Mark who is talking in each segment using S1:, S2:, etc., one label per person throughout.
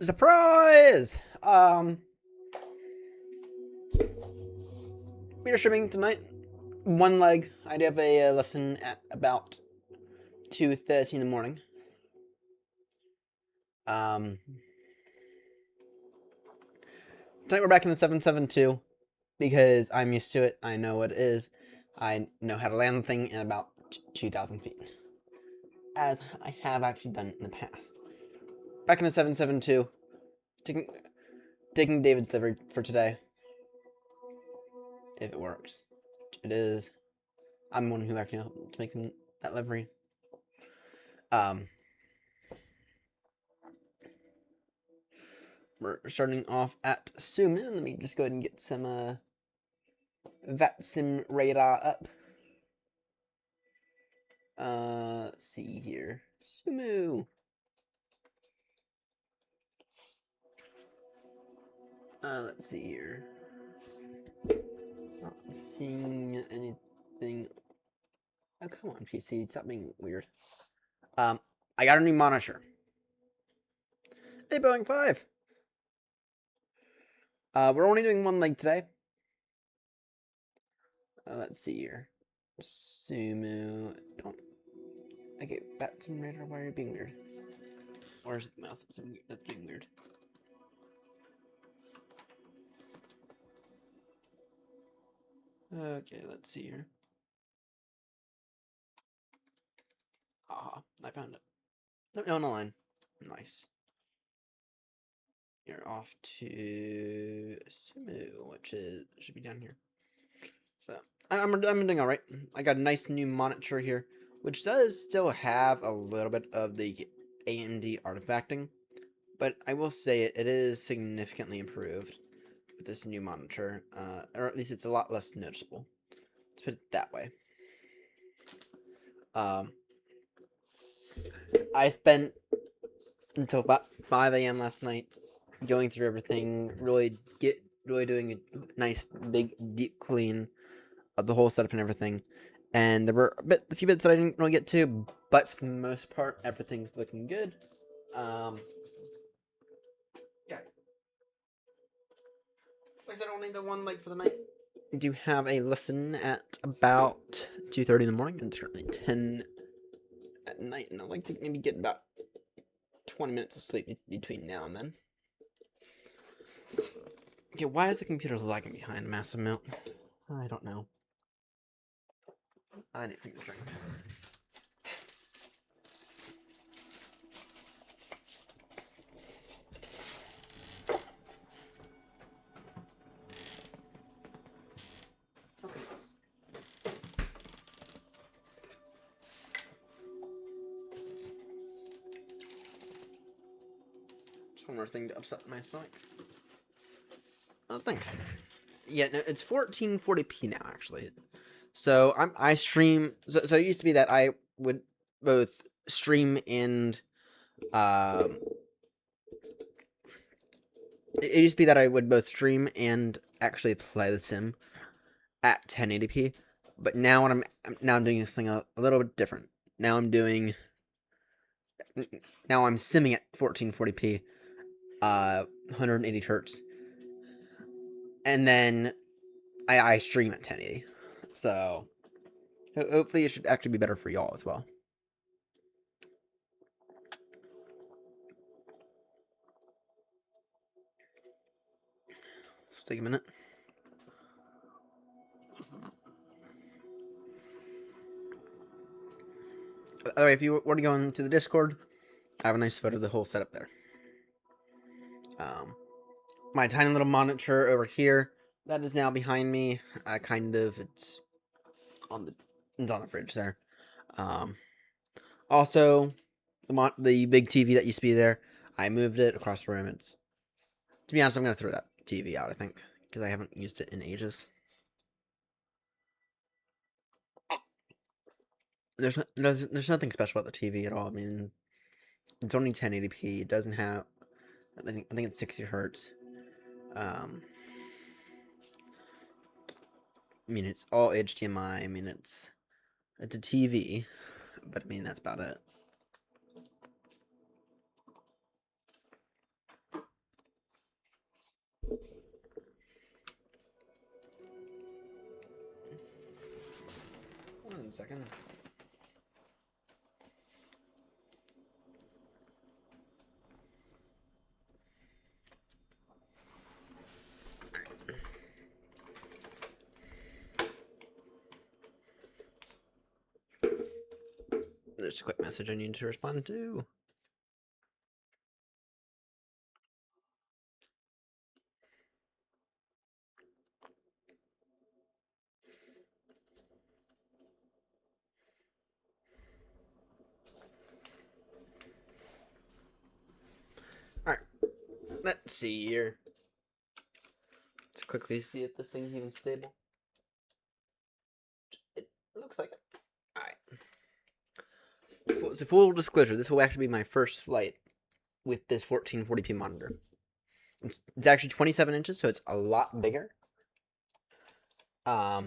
S1: Surprise! We are streaming tonight. One leg. I do have a lesson at about 2:30 in the morning. Um, Tonight we're back in the 772 because I'm used to it. I know what it is. I know how to land the thing in about 2,000 feet, as I have actually done in the past. Back in the 772, taking David's livery for today. If it works, it is. I'm the one who actually helped make that livery. Um, we're starting off at Sumin. Let me just go ahead and get some VATSIM radar up. Let's see here. Sumu. Let's see here. Not seeing anything. Oh, come on, PC. Stop being weird. I got a new monitor. Hey, Boeing 5. We're only doing one leg today. Let's see here. Sumu. Don't. Okay, VATSIM radar. Why are you being weird? Or is it the mouse that's being weird? Okay, let's see here. Ah, I found it. No, no line. Nice. You're off to Sumu, which should be down here. So I'm doing all right. I got a nice new monitor here, which does still have a little bit of the AMD artifacting, but I will say it is significantly improved with this new monitor, or at least it's a lot less noticeable. Let's put it that way. I spent until about 5 a.m. last night going through everything, really doing a nice big deep clean of the whole setup and everything. And there were a few bits that I didn't really get to, but for the most part, everything's looking good. Yeah. Like I said, only the one leg for the night. I do have a lesson at about 2:30 in the morning, and certainly 10 at night, and I'd like to maybe get about 20 minutes of sleep between now and then. Okay, why is the computer lagging behind Massive Melt? I don't know. I need something to drink. Okay. Just one more thing to upset my stomach. Oh, thanks. Yeah, no, it's 1440p now, actually. So I stream. So it used to be that I would both stream and it used to be that I would both stream and actually play the sim at 1080p. But now I'm doing this thing a little bit different. Now I'm simming at 1440p, 180 hertz, and then I stream at 1080. So hopefully it should actually be better for y'all as well. Let's take a minute. By the way, if you were to go into the Discord, I have a nice photo of the whole setup there. My tiny little monitor over here, that is now behind me. It's on the fridge there. Also, the big TV that used to be there, I moved it across the room. To be honest, I'm gonna throw that TV out. I think because I haven't used it in ages. There's nothing special about the TV at all. I mean, it's only 1080p. It doesn't have. I think it's 60 hertz. I mean, it's all HDMI. I mean, it's a TV, but I mean that's about it. second. There's a quick message I need to respond to. Alright, let's see here. Let's quickly see if this thing's even stable. It looks like it. Alright. So full disclosure, this will actually be my first flight with this 1440p monitor. It's actually 27 inches, so it's a lot bigger. Yeah.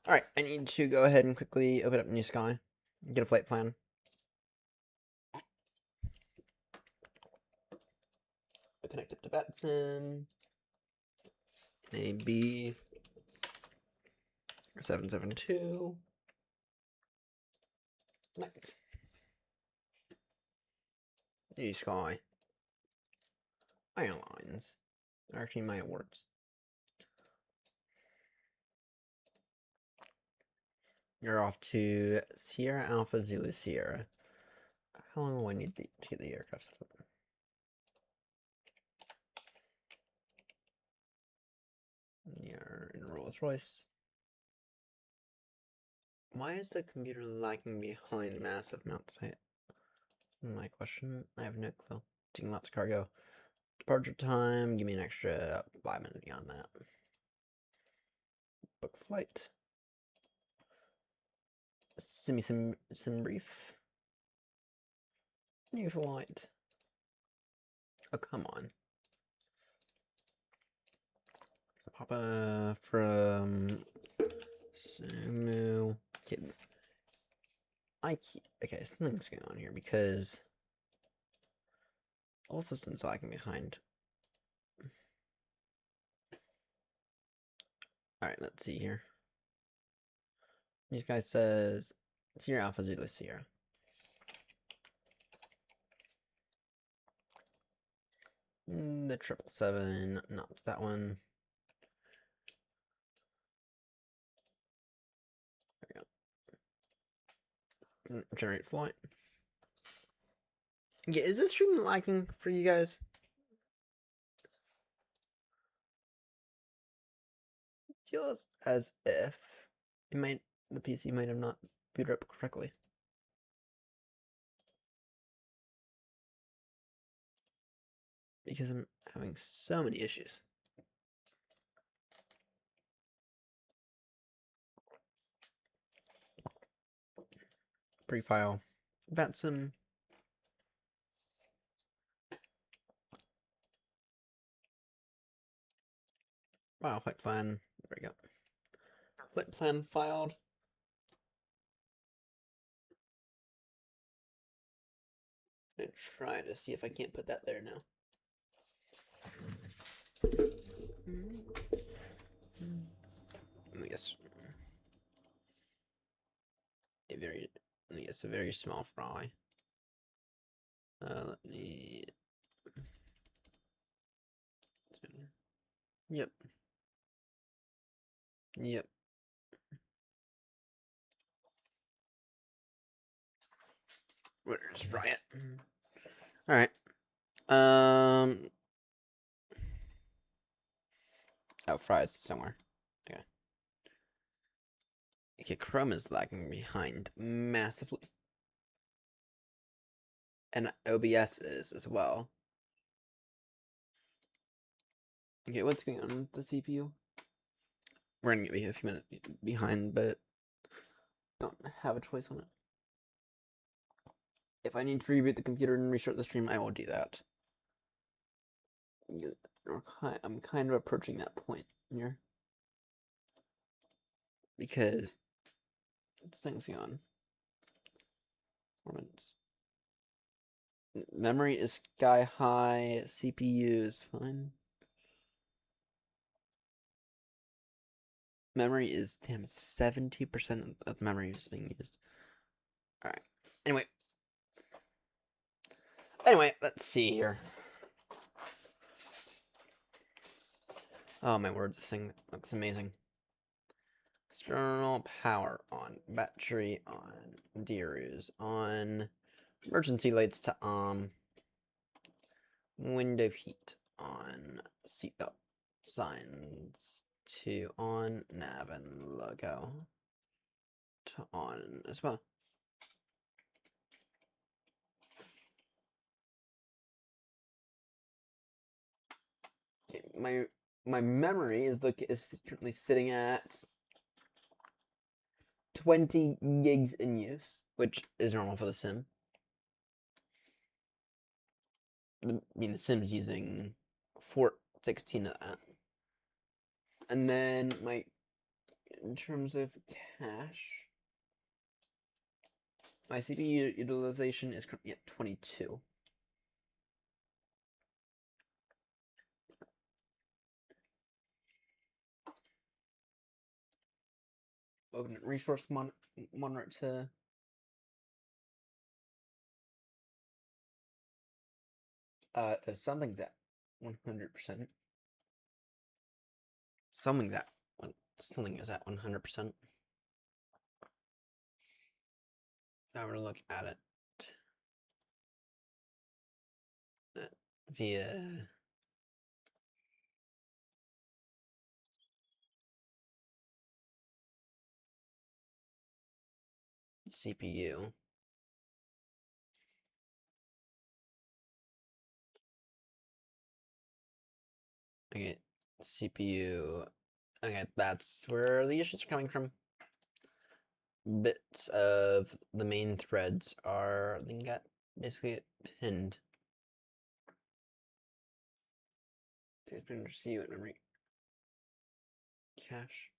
S1: Alright, I need to go ahead and quickly open up New Sky. Get a flight plan. Connect it to Betson. AB 772. Connect. New Sky. Airlines. Actually, my awards. You're off to Sierra Alpha Zulu Sierra. How long will I need to get the aircraft set up? You're in Rolls Royce. Why is the computer lagging behind massive mount height? My question. I have no clue. Taking lots of cargo. Departure time. Give me an extra 5 minutes beyond that. Book flight. Sim brief. New flight. Oh, come on. Papa from Sumu. Okay, something's going on here because all systems lagging behind. Alright, let's see here. This guy says Sierra Alpha Zulu Sierra. The 777, not that one. There we go. Generate flight. Yeah, is this stream lagging for you guys? Feels as if the PC might have not booted up correctly. Because I'm having so many issues. Pre-file. Betson. Wow, flight plan. There we go. Flight plan filed. I'm try to see if I can't put that there now. Yes. A very small fry. Let me. Yep. Yep. Where's fry it? All right. Oh, fries somewhere. Okay. Okay, Chrome is lagging behind massively. And OBS is as well. Okay, what's going on with the CPU? We're gonna get a few minutes behind, but don't have a choice on it. If I need to reboot the computer and restart the stream, I will do that. I'm kind of approaching that point here. Because this thing's gone. Performance. Memory is sky high. CPU is fine. memory is, damn, 70% of the memory is being used. Alright. Anyway, let's see here. Oh my word, this thing looks amazing. External power on, battery on, DRUs on, emergency lights to on, window heat on, seatbelt signs to on, nav and logo to on as well. Okay, my memory is currently sitting at 20 gigs in use, which is normal for the sim. I mean, the sim's using 16 of that. And then in terms of cache, my CPU utilization is currently at 22. Open resource monitor to something's at 100%. Something is at 100%. If I were to look at it via CPU. Okay, CPU. Okay, that's where the issues are coming from. Bits of the main threads are then got basically pinned. It's been received memory cache.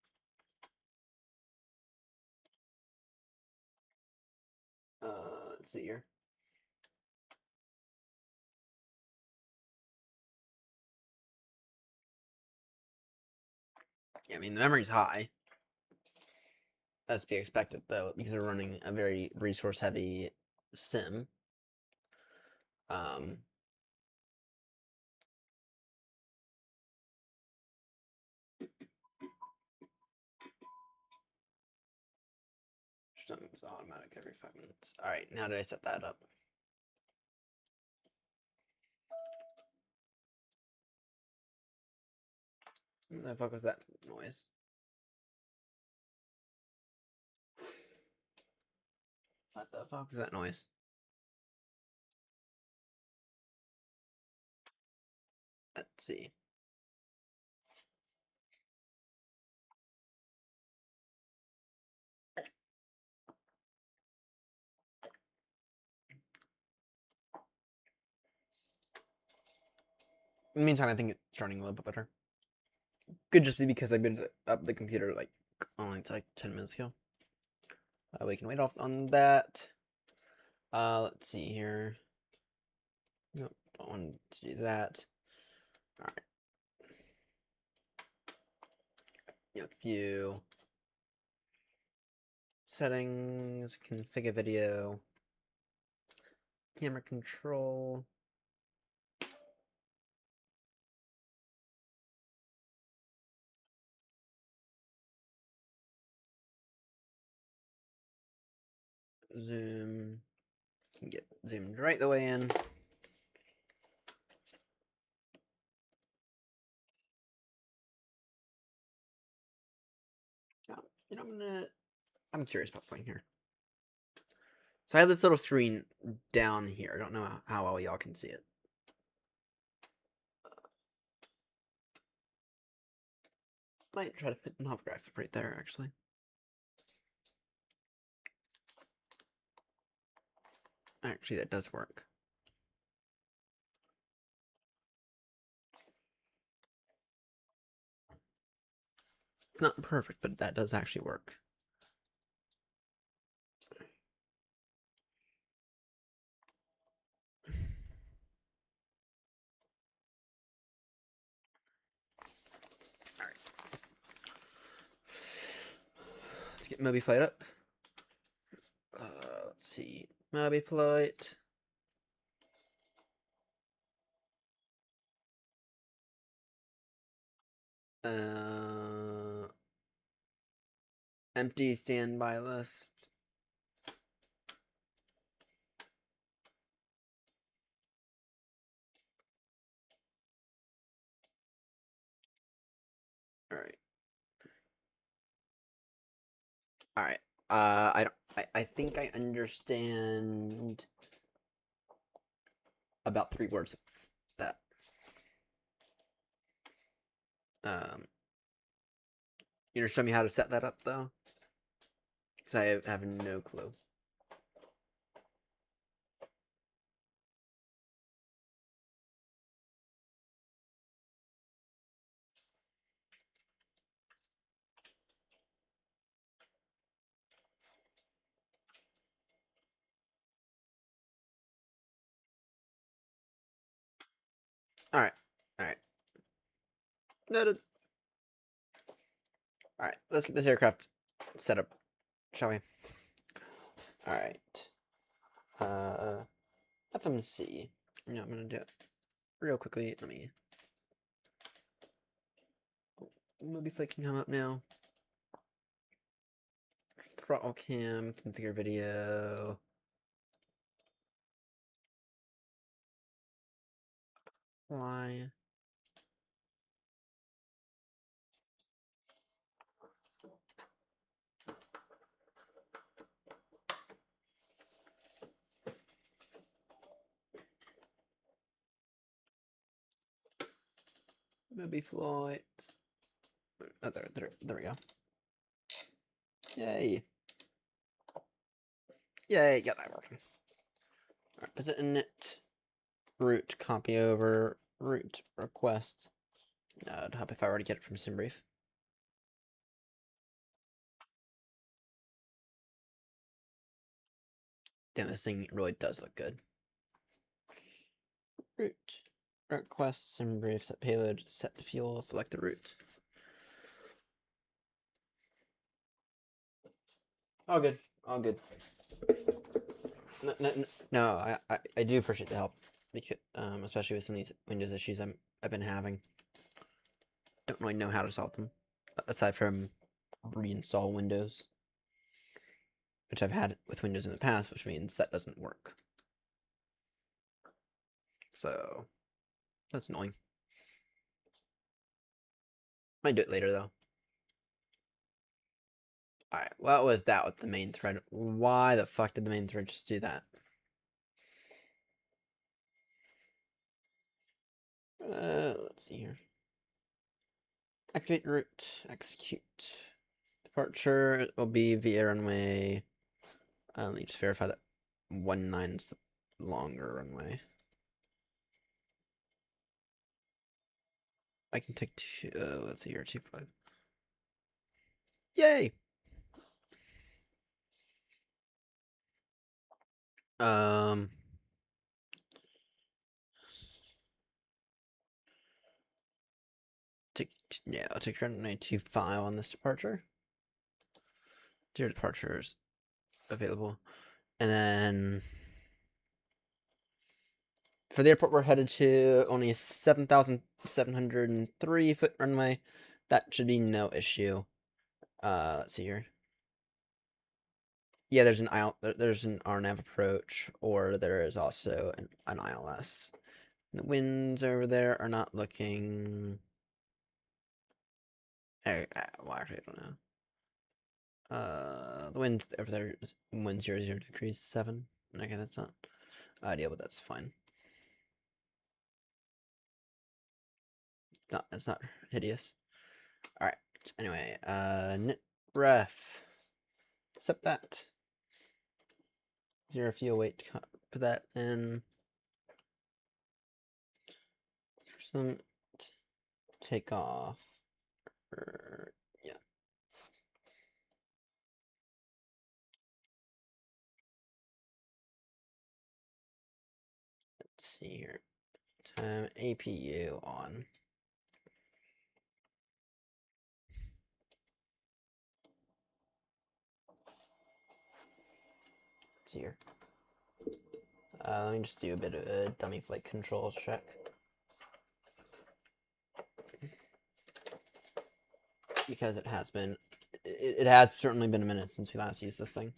S1: Let's see here. Yeah, I mean the memory's high. That's to be expected though, because we're running a very resource heavy sim. Something's automatic every 5 minutes. Alright, now did I set that up? What the fuck was that noise? What the fuck was that noise? Let's see. In the meantime, I think it's running a little bit better. Could just be because I've been up the computer like only like 10 minutes ago. We can wait off on that. Let's see here. Nope, don't want to do that. All right. View settings, configure video, camera control. Zoom. Can get zoomed right the way in. Now, you know, I'm curious about something here. So I have this little screen down here. I don't know how well y'all can see it. Might try to put an holographic right there, actually. Actually, that does work. Not perfect, but that does actually work. Let's get Moby Flight up. Let's see. Moby Flight. Empty standby list. Alright. Alright. I think I understand about 3 words of that. You gonna show me how to set that up though? Because I have no clue. Alright. Alright. Noted. Alright, let's get this aircraft set up, shall we? Alright. FMC. No, I'm gonna do it real quickly. Let me. Moby Flight can come up now. Throttle cam, configure video. Fly. Moby Flight. Oh, there we go. Yay. Yay, got that working. Alright, visit init. Root, copy over. Root, request. I'd help if I already get it from SimBrief. Damn, this thing really does look good. Root. Request, SimBrief, set payload, set fuel, select the route. All good. All good. No, I do appreciate the help, because, especially with some of these Windows issues I've been having. Don't really know how to solve them, aside from reinstall Windows, which I've had with Windows in the past, which means that doesn't work. So that's annoying. Might do it later though. Alright, what was that with the main thread? Why the fuck did the main thread just do that? Let's see here. Activate route, execute. Departure will be via runway. Let me just verify that 19 is the longer runway. I can take two, let's see here, 25. Yay! Yeah, I'll take runway 25 on this departure. 0 departures available. And then for the airport, we're headed to only 7,703 foot runway. That should be no issue. Let's see here. Yeah, there's an RNAV approach, or there is also an ILS. The winds over there are not looking. Well, actually, I don't know. The wind over there is wind 0 degrees 7. Okay, that's not ideal, but that's fine. No, it's not hideous. All right. Anyway, knit ref. Accept that. 0 fuel weight. Put that in. Percent take off. Yeah. Let's see here. Time APU on. see here. Let me just do a bit of a dummy flight controls check. Because it has been, it has certainly been a minute since we last used this thing.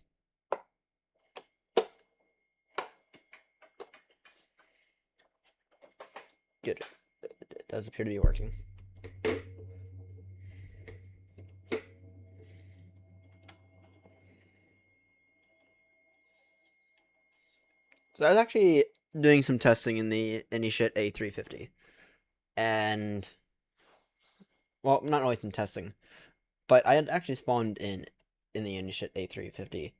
S1: Good. It does appear to be working. So I was actually doing some testing in the AnyShit A350. And, well, not really some testing, but I had actually spawned in the AnyShit A350.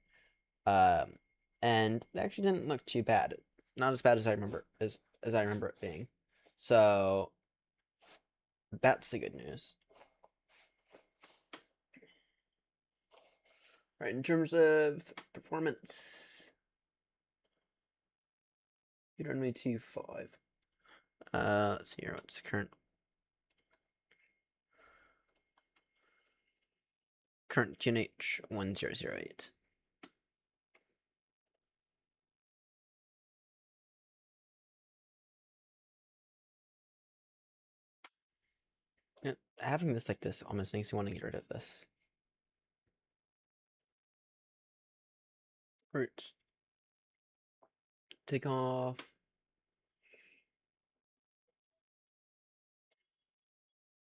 S1: And it actually didn't look too bad. Not as bad as I remember as I remember it being. So that's the good news. Right, in terms of performance, you run me 2.5. Let's see here, what's the current QNH 1008. Yeah, having this like this almost makes me want to get rid of this. Right. Take off.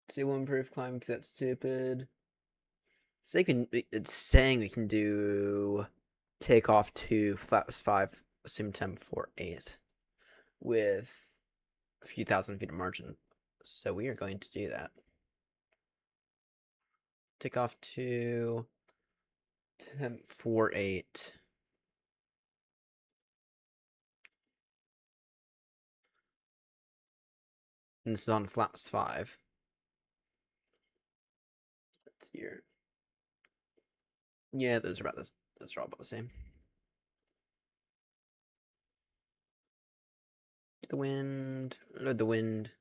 S1: Disable improve climb because that's stupid. So it's saying we can do take off to flaps 5 sim temp for 8 with a few thousand feet of margin. So we are going to do that. Take off to temp 4.8. And this is on flaps 5. Let's see here. Yeah, those are about this. Those are all about the same. The wind. Load the wind.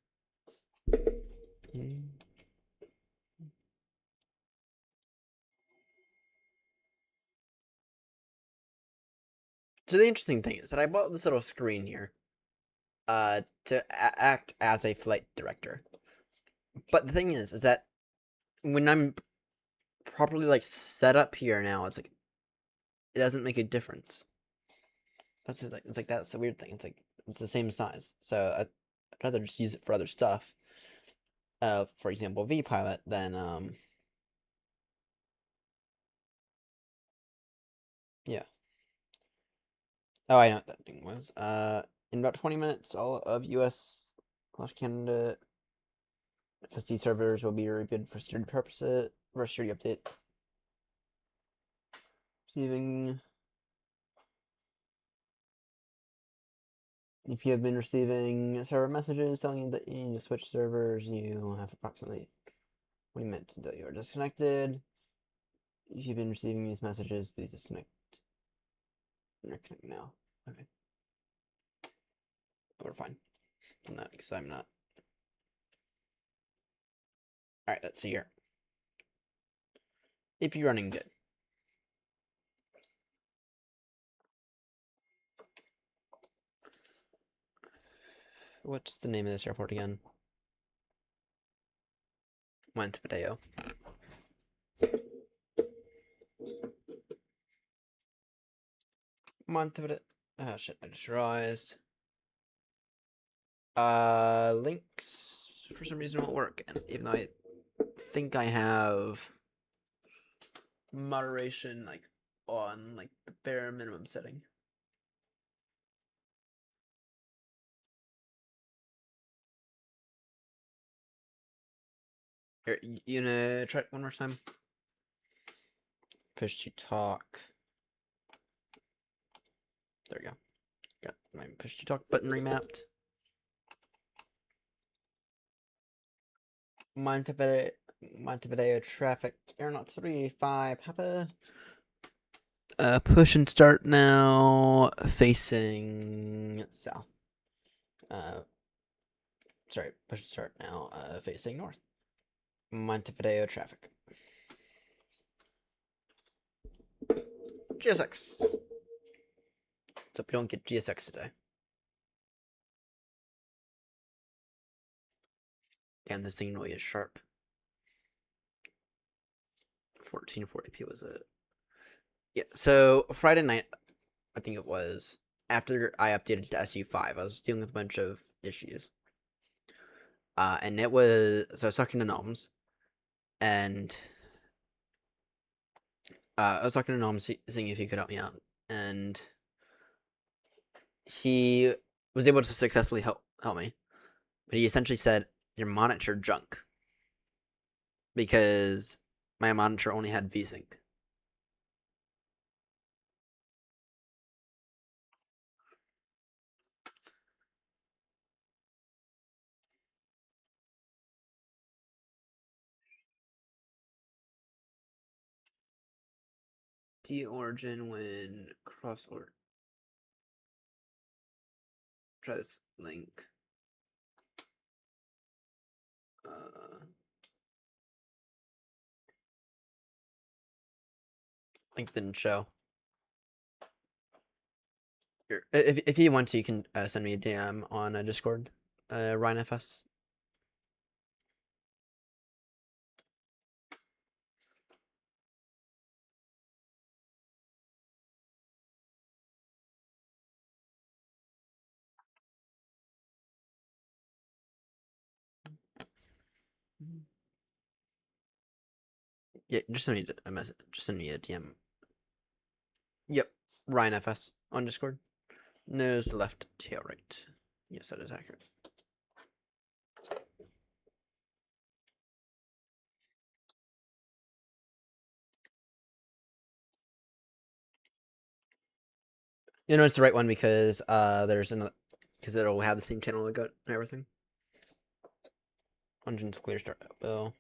S1: So the interesting thing is that I bought this little screen here to act as a flight director. But the thing is that when I'm properly like set up here now, it's like it doesn't make a difference. That's like it's like that's the weird thing. It's like it's the same size, so I'd rather just use it for other stuff. For example, VPilot than yeah. Oh, I know what that thing was. In about 20 minutes, all of US/Canada FSD servers will be rebooted for security purposes. For security update. Receiving. If you have been receiving server messages telling you that you need to switch servers, you have approximately 20 minutes until you are disconnected. If you've been receiving these messages, please disconnect. Reconnect now. Okay. We're fine on that because I'm not. Alright, let's see here. If you're running good. What's the name of this airport again? Montevideo. Montevideo. Oh shit, I just realized. Links for some reason won't work, and even though I think I have moderation like on like the bare minimum setting. Here, you gonna try it one more time? Push to talk. There we go. Got my push to talk button remapped. Montevideo traffic. Aeronaut 3-5 Papa. Push and start now. Facing south. Sorry, push and start now. Facing north. Montevideo traffic. GSX. So we don't get GSX today. Damn, this thing really is sharp. 1440p was it? Yeah, so Friday night, I think it was, after I updated to SU5, I was dealing with a bunch of issues. And it was, so I was talking to Gnomes, and I was talking to Gnomes, seeing if he could help me out, and he was able to successfully help me, but he essentially said, your monitor junk, because my monitor only had VSync. D origin when cross or try this link. Link didn't show. Here, if you want to, you can send me a DM on Discord, RyanFS. Yeah, just send me a message. Just send me a DM. Yep, RyanFS on Discord. Nose left, tail right. Yes, that is accurate. You know it's the right one because there's another, because it'll have the same channel logo and everything. Dungeons clear start bill.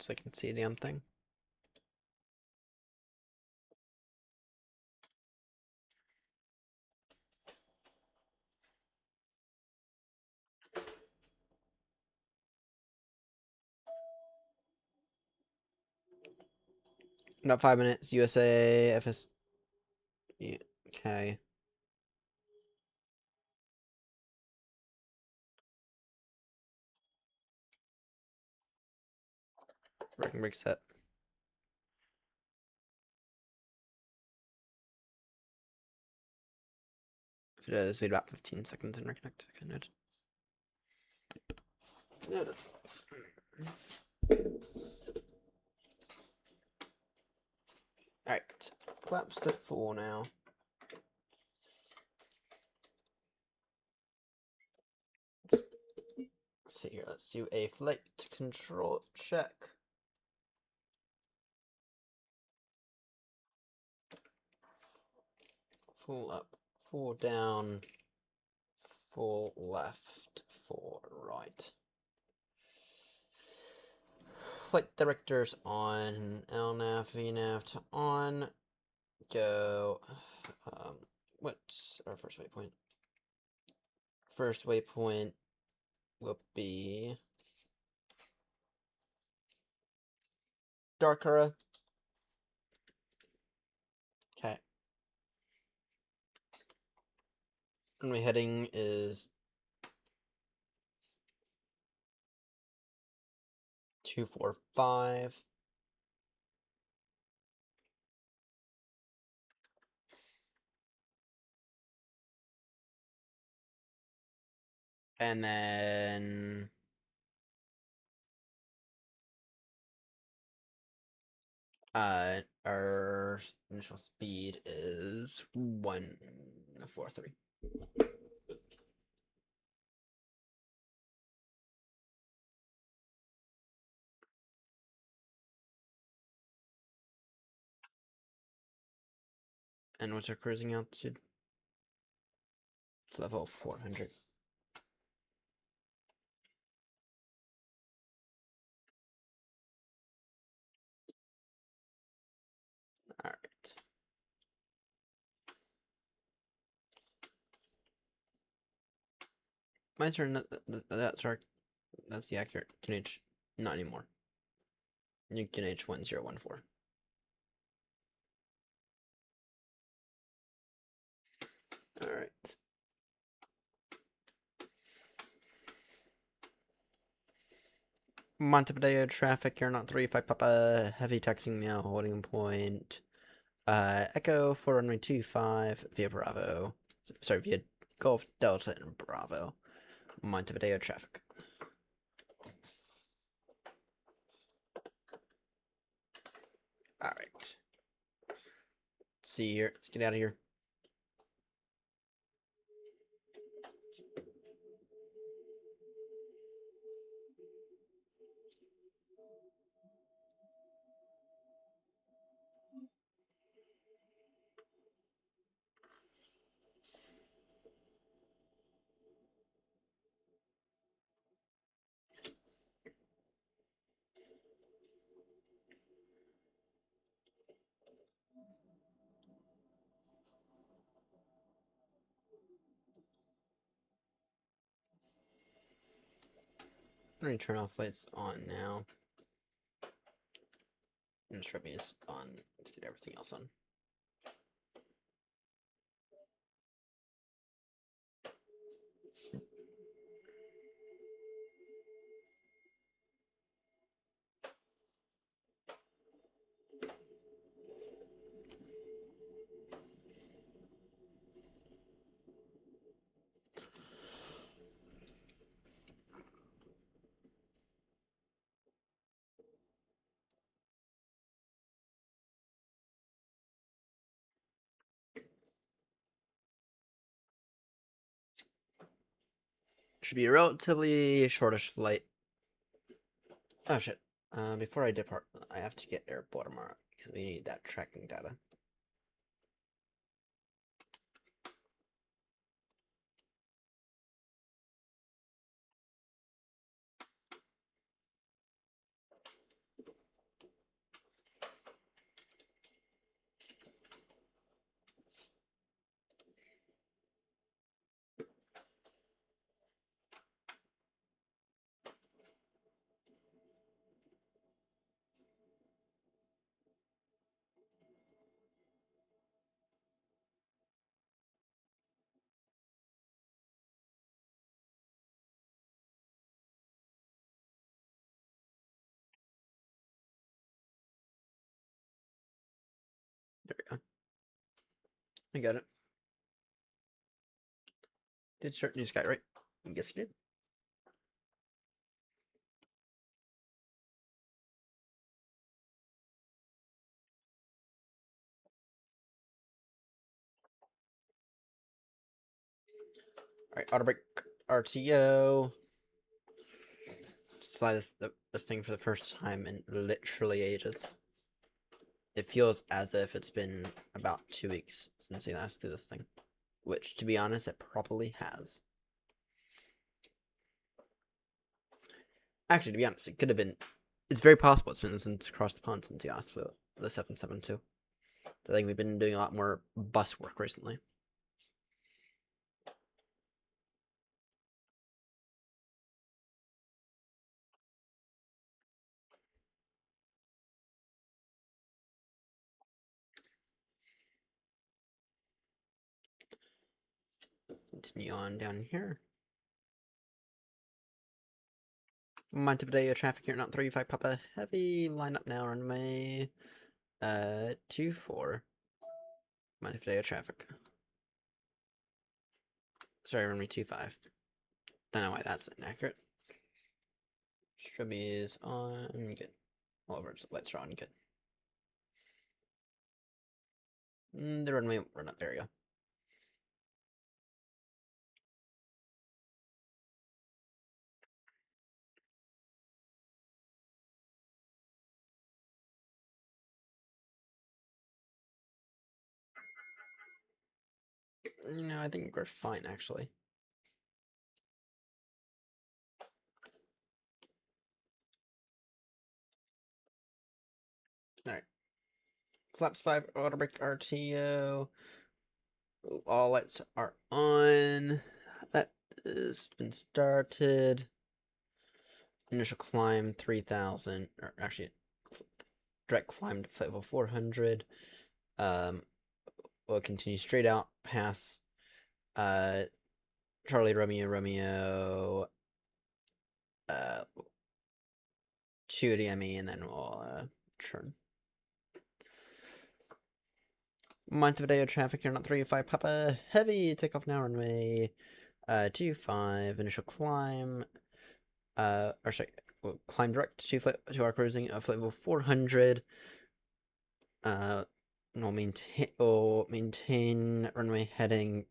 S1: So I can see a damn thing. About 5 minutes. USA FS. Okay. Breaking break set. If it does, wait about 15 seconds and reconnect. Okay, noted. Noted. Alright. Collapse to 4 now. Let's see here. Let's do a flight control check. Full up, 4 down, 4 left, 4 right. Flight directors on, LNAV, VNAV to on, go. What's our first waypoint? First waypoint will be Darkara. Okay. And my heading is 245. And then our initial speed is 143. And what's our cruising altitude? It's level 400. All right. My turn. That's our. That's the accurate QNH. Not anymore. New QNH 1014. All right. Montevideo traffic. You're not 35 Papa. Heavy taxing now. Holding point. Echo 4125 via Bravo. Sorry, via Golf Delta and Bravo. Montevideo traffic. All right. See you here. Let's get out of here. I'm gonna turn off lights on now. And Shrubby is on to get everything else on. Should be a relatively shortish flight. Oh shit. Before I depart, I have to get airport tomorrow because we need that tracking data. There we go. I got it. Did start new sky, right? I guess you did. Alright, auto brake RTO. Just fly this thing for the first time in literally ages. It feels as if it's been about 2 weeks since we last did this thing. Which, to be honest, it probably has. Actually, to be honest, it could have been. It's very possible it's been since across the pond since you asked for the 772. I think we've been doing a lot more bus work recently. Continue on down here. Montevideo traffic here, not 35 Papa Heavy. Line up now, runway 24. Montevideo traffic. Sorry, runway 25. Don't know why that's inaccurate. Strubby is on. Good. All over. Lights are on. Good. The runway run up. There we go. You know, I think we're fine, actually. Alright. Collapse 5, auto break RTO. All lights are on. That has been started. Initial climb 3000, or actually, direct climb to level 400. We'll continue straight out past Charlie Romeo, 2 DME, and then we'll turn. Montevideo traffic here, not 35 Papa Heavy, takeoff now, runway 25, initial climb, or sorry, we'll climb direct to our cruising of level 400. We'll maintain runway heading,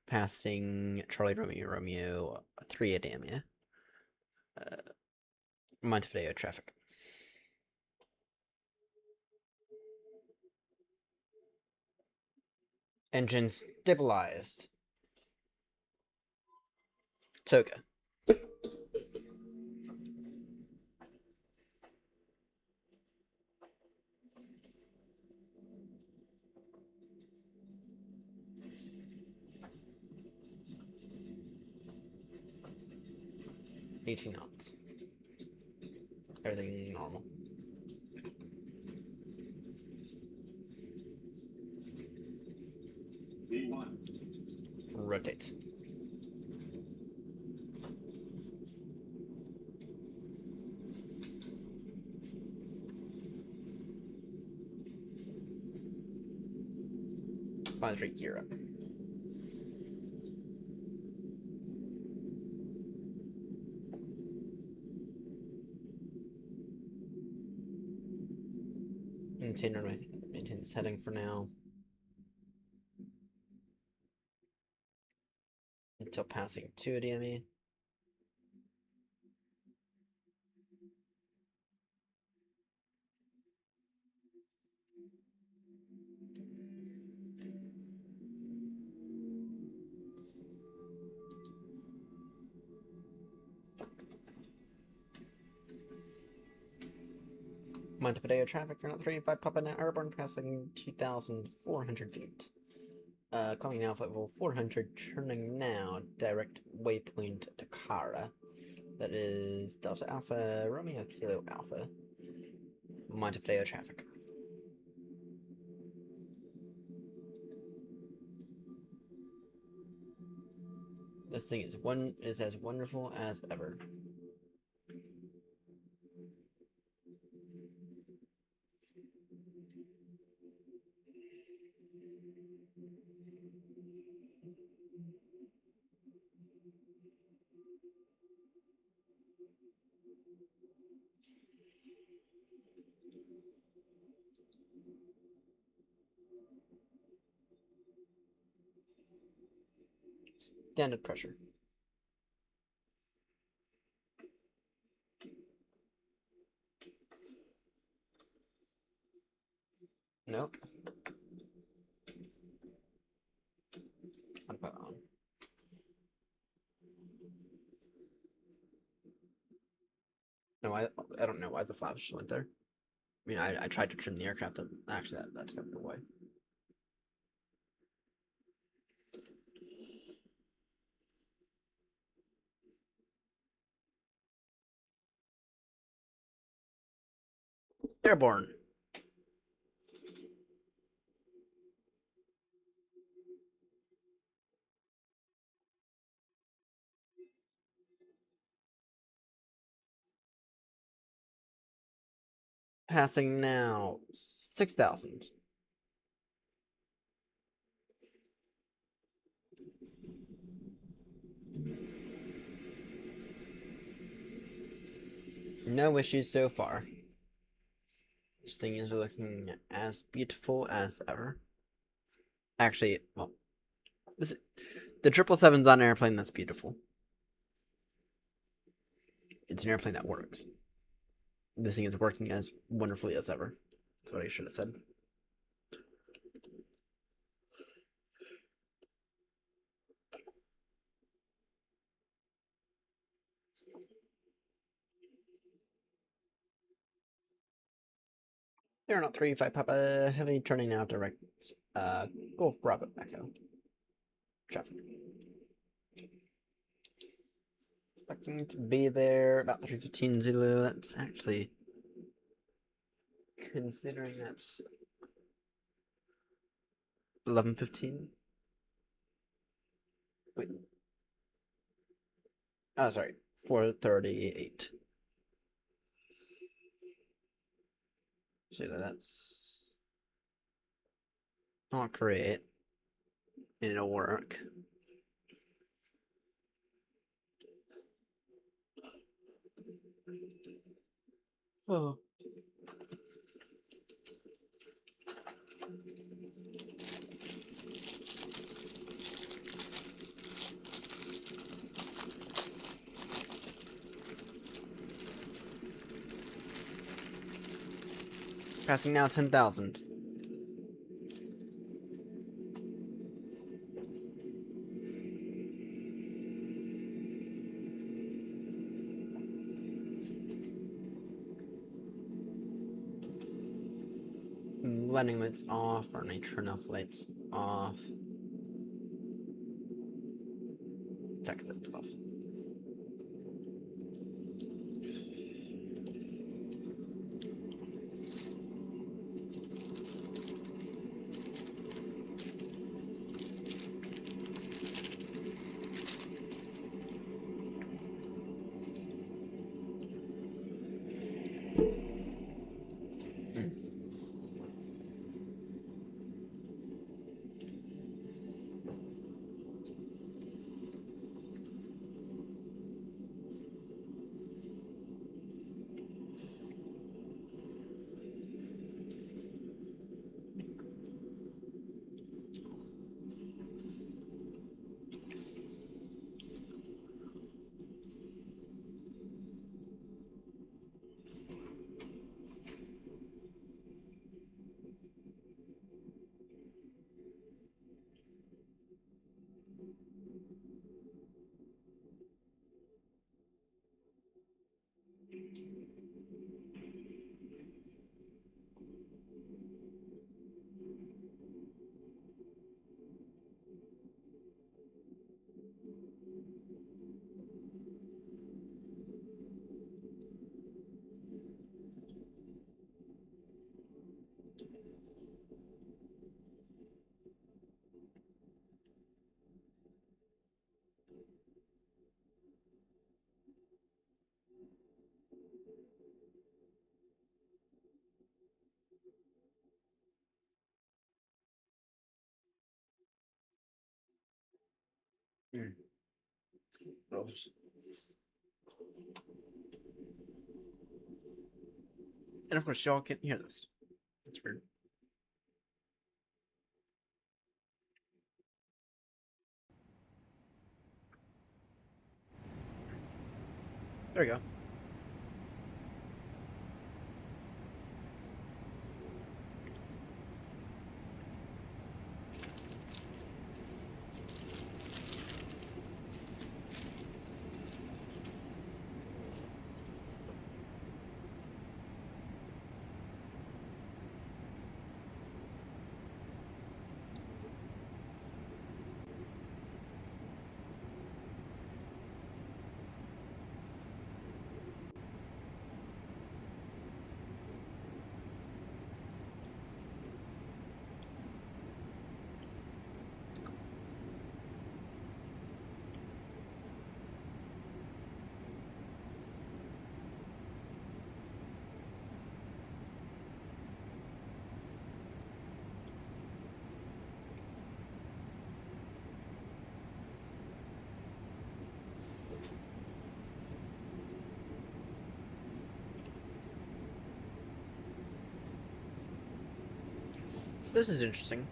S1: passing Charlie Romeo 3 Adamia. Montevideo traffic. Engine stabilized. Toga. $18 knots. Everything normal. Rotate. Planetary gear up. Maintain this heading for now. Until passing 2 DME. Montevideo traffic, you're not 35 Papa now, airborne passing 2,400 feet. Coming now, level 400, turning now, direct waypoint to Kara. That is Delta Alpha, Romeo Kilo Alpha. Montevideo traffic. This thing is as wonderful as ever. Standard pressure. Nope. I'll put it on. No, I don't know why the flaps just went there. I mean, I tried to trim the aircraft, and actually that's got away. Airborne. Passing now 6,000. No issues so far. This thing is looking as beautiful as ever. Actually, well, the 777's on an airplane that's beautiful. It's an airplane that works. This thing is working as wonderfully as ever. That's what I should have said. Aeronaut 3-5 Papa Heavy turning now direct Golf Bravo Echo. Traffic. Expecting to be there about 3:15 Zulu. That's actually, considering that's 11:15. Wait. Oh, sorry. 4:38. So that's not great. And it'll work. Oh. Passing now 10,000. Landing lights off, our nature enough lights off. Text lights off. And of course, y'all can't hear this. That's weird. There we go. This is interesting.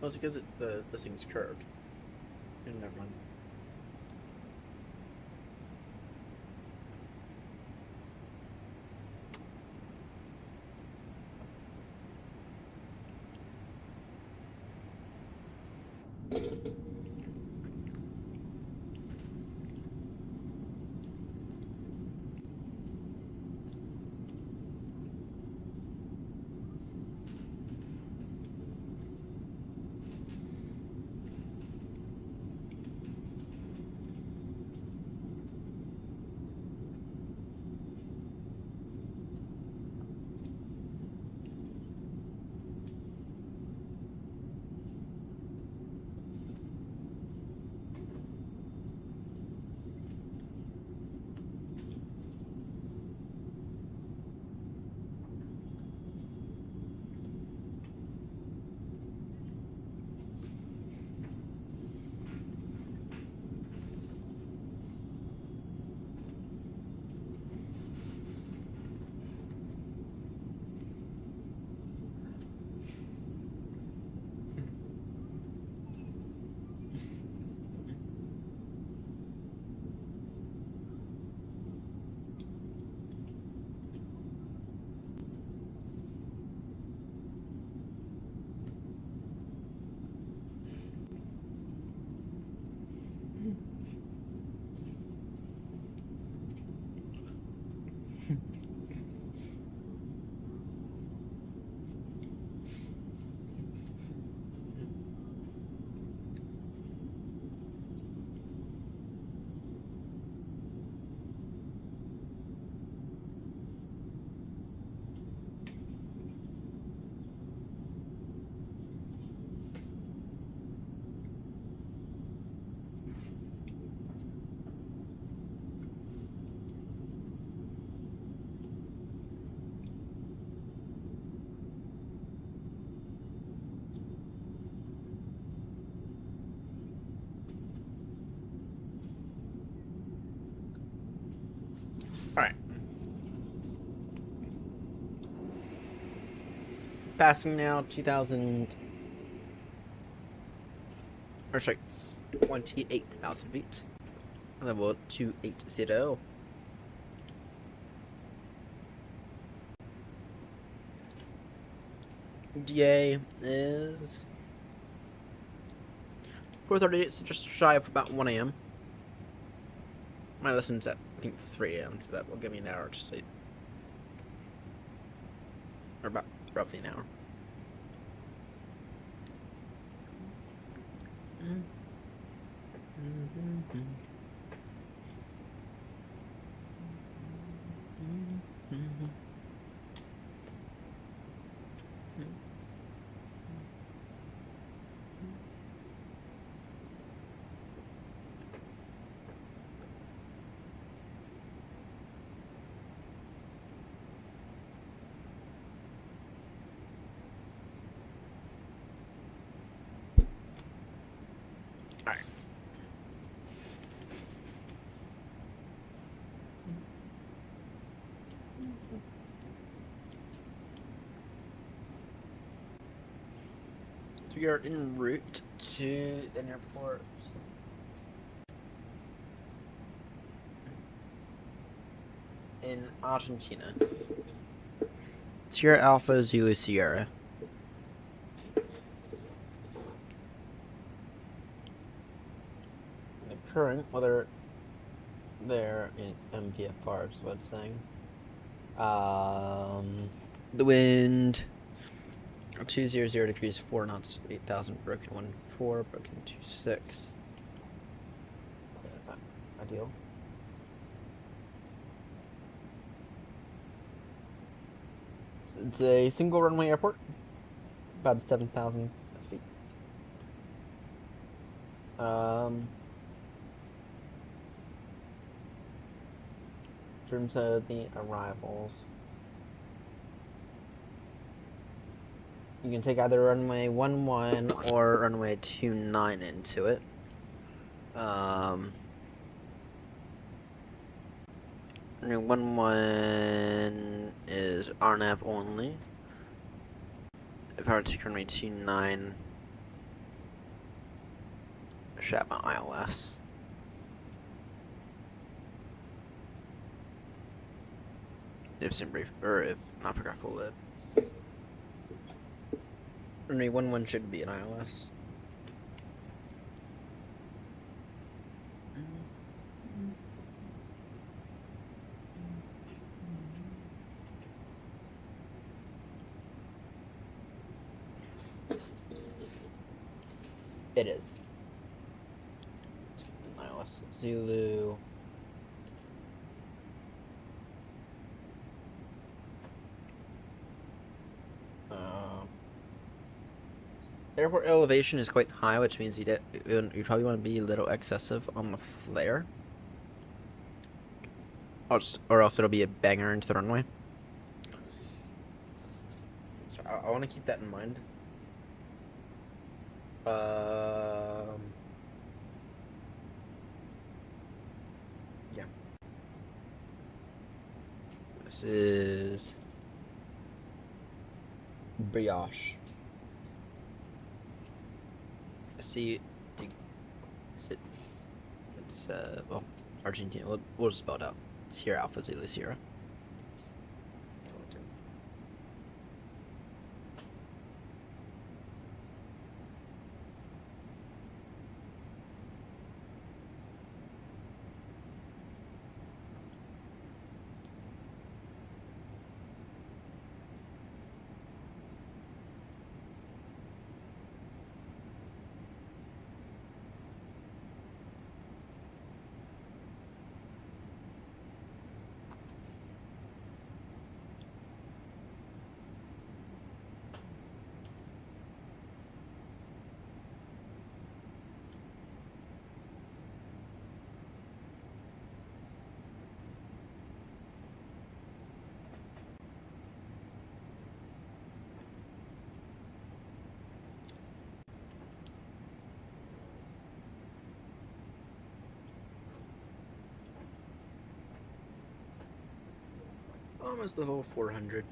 S1: Well, it's because this thing's curved. Never mind. passing now 2,000, or sorry, 28,000 feet. Level 280. DA is 4:38, so just shy of about 1 a.m. My lesson's at, I think, 3 a.m., so that will give me an hour to sleep. Or about roughly an hour. Alright. So we are en route to the airport. In Argentina. Sierra Alpha Zulu Sierra. The current weather there is MVFR is what it's saying. The wind 200 degrees 4 knots, 8,000 broken 1-4, broken 2-6. That's not ideal. It's a single runway airport, about 7,000 feet. In terms of the arrivals, you can take either runway 11 or runway 29 into it. Runway 11 is RNAV only. If I were to take runway 29, shap on ILS. If sim brief, or if not for full lid. Runway 11 should be an ILS. It is. ILS Zulu. Airport elevation is quite high, which means you probably want to be a little excessive on the flare. Or else it'll be a banger into the runway. So I want to keep that in mind. Yeah. This is Brioche. See, it's well, Argentina. We'll just spell it out. Sierra Alpha Zulu Sierra. Almost the whole 400.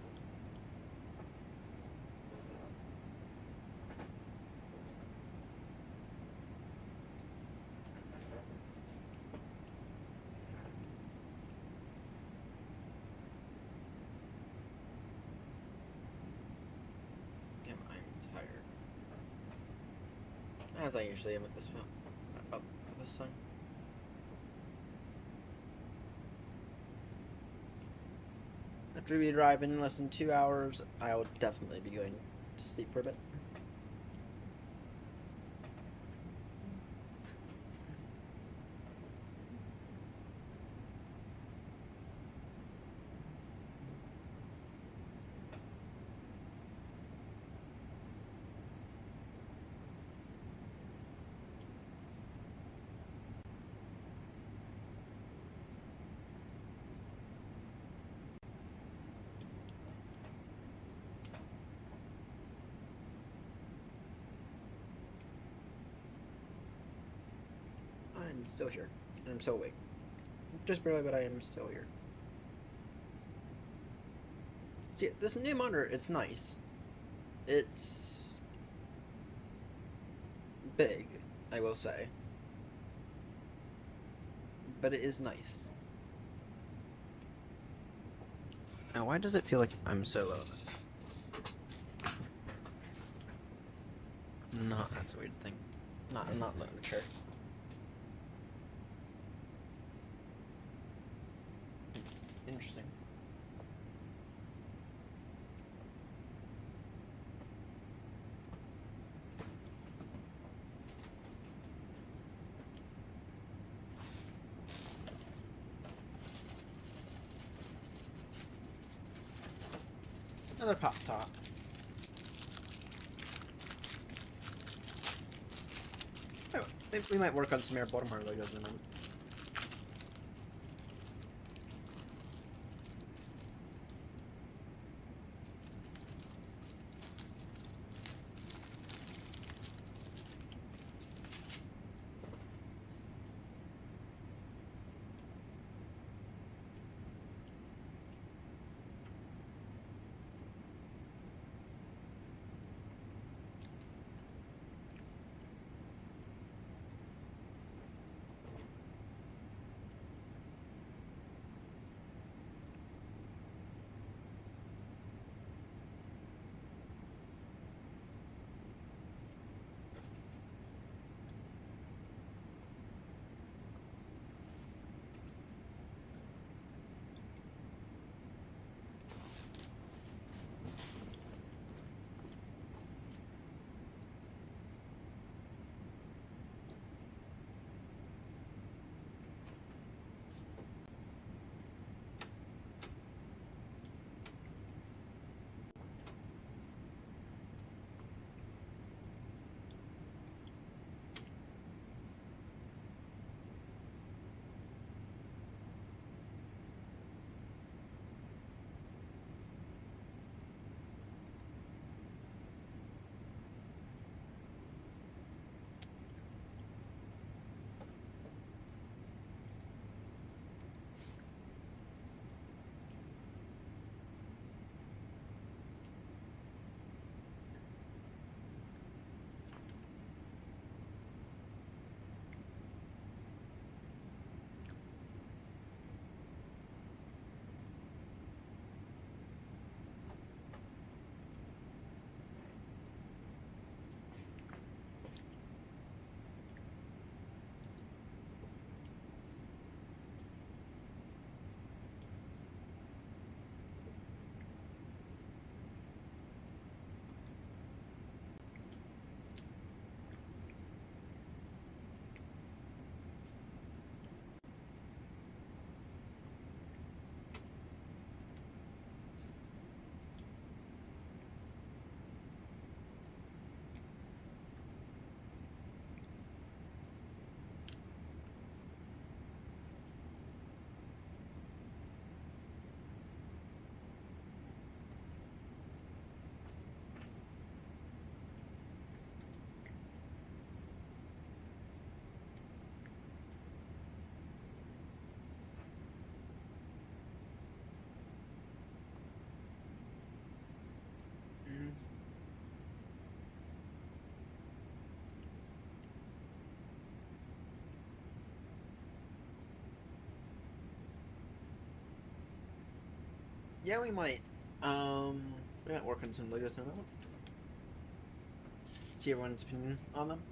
S1: As I usually am at this point. About this time. After we arrive in less than 2 hours, I will definitely be going to sleep for a bit. I'm still here. And I'm still awake. Just barely, but I am still here. See, this new monitor, it's nice. It's big, I will say. But it is nice. Now, why does it feel like I'm so low this time? No, that's a weird thing. I'm not low in the chair. Interesting. Another pop top. Oh, maybe we might work on some Air Baltimore logos in a moment. Yeah, we might. We might work on some Legos in a moment. See everyone's opinion on them.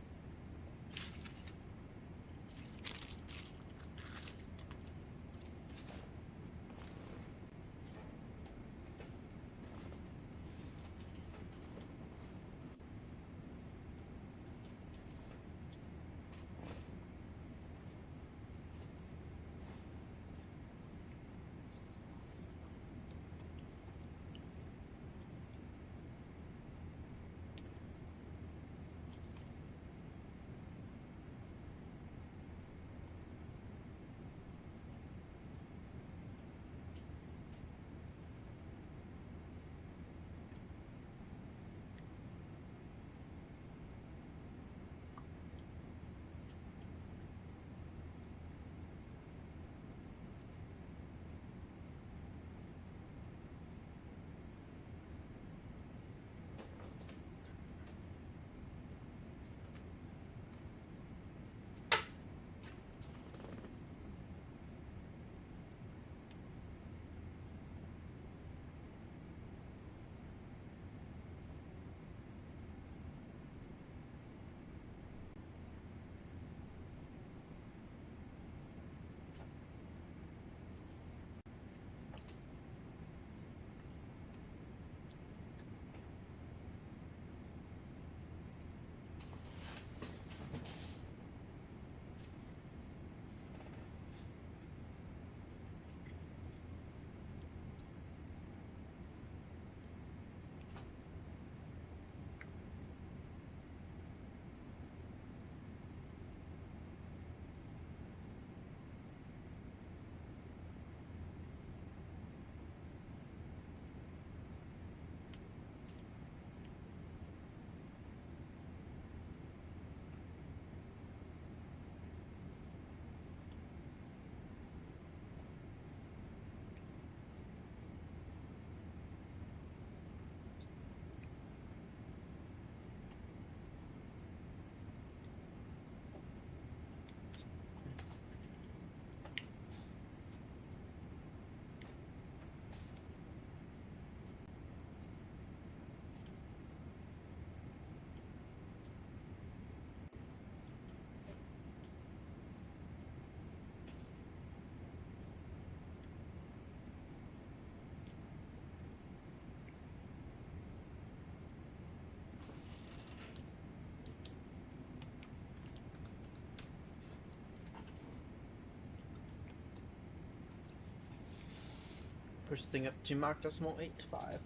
S1: Push the thing up to Mach decimal 8.5.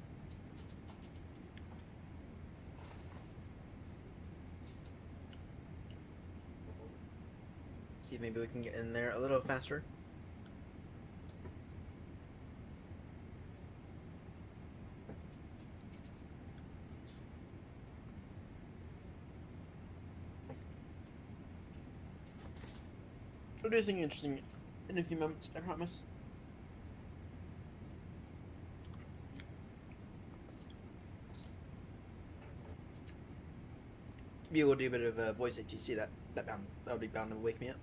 S1: See if maybe we can get in there a little faster. We'll do something interesting in a few moments, I promise. Maybe we'll do a bit of voice ATC. That'll be bound to wake me up.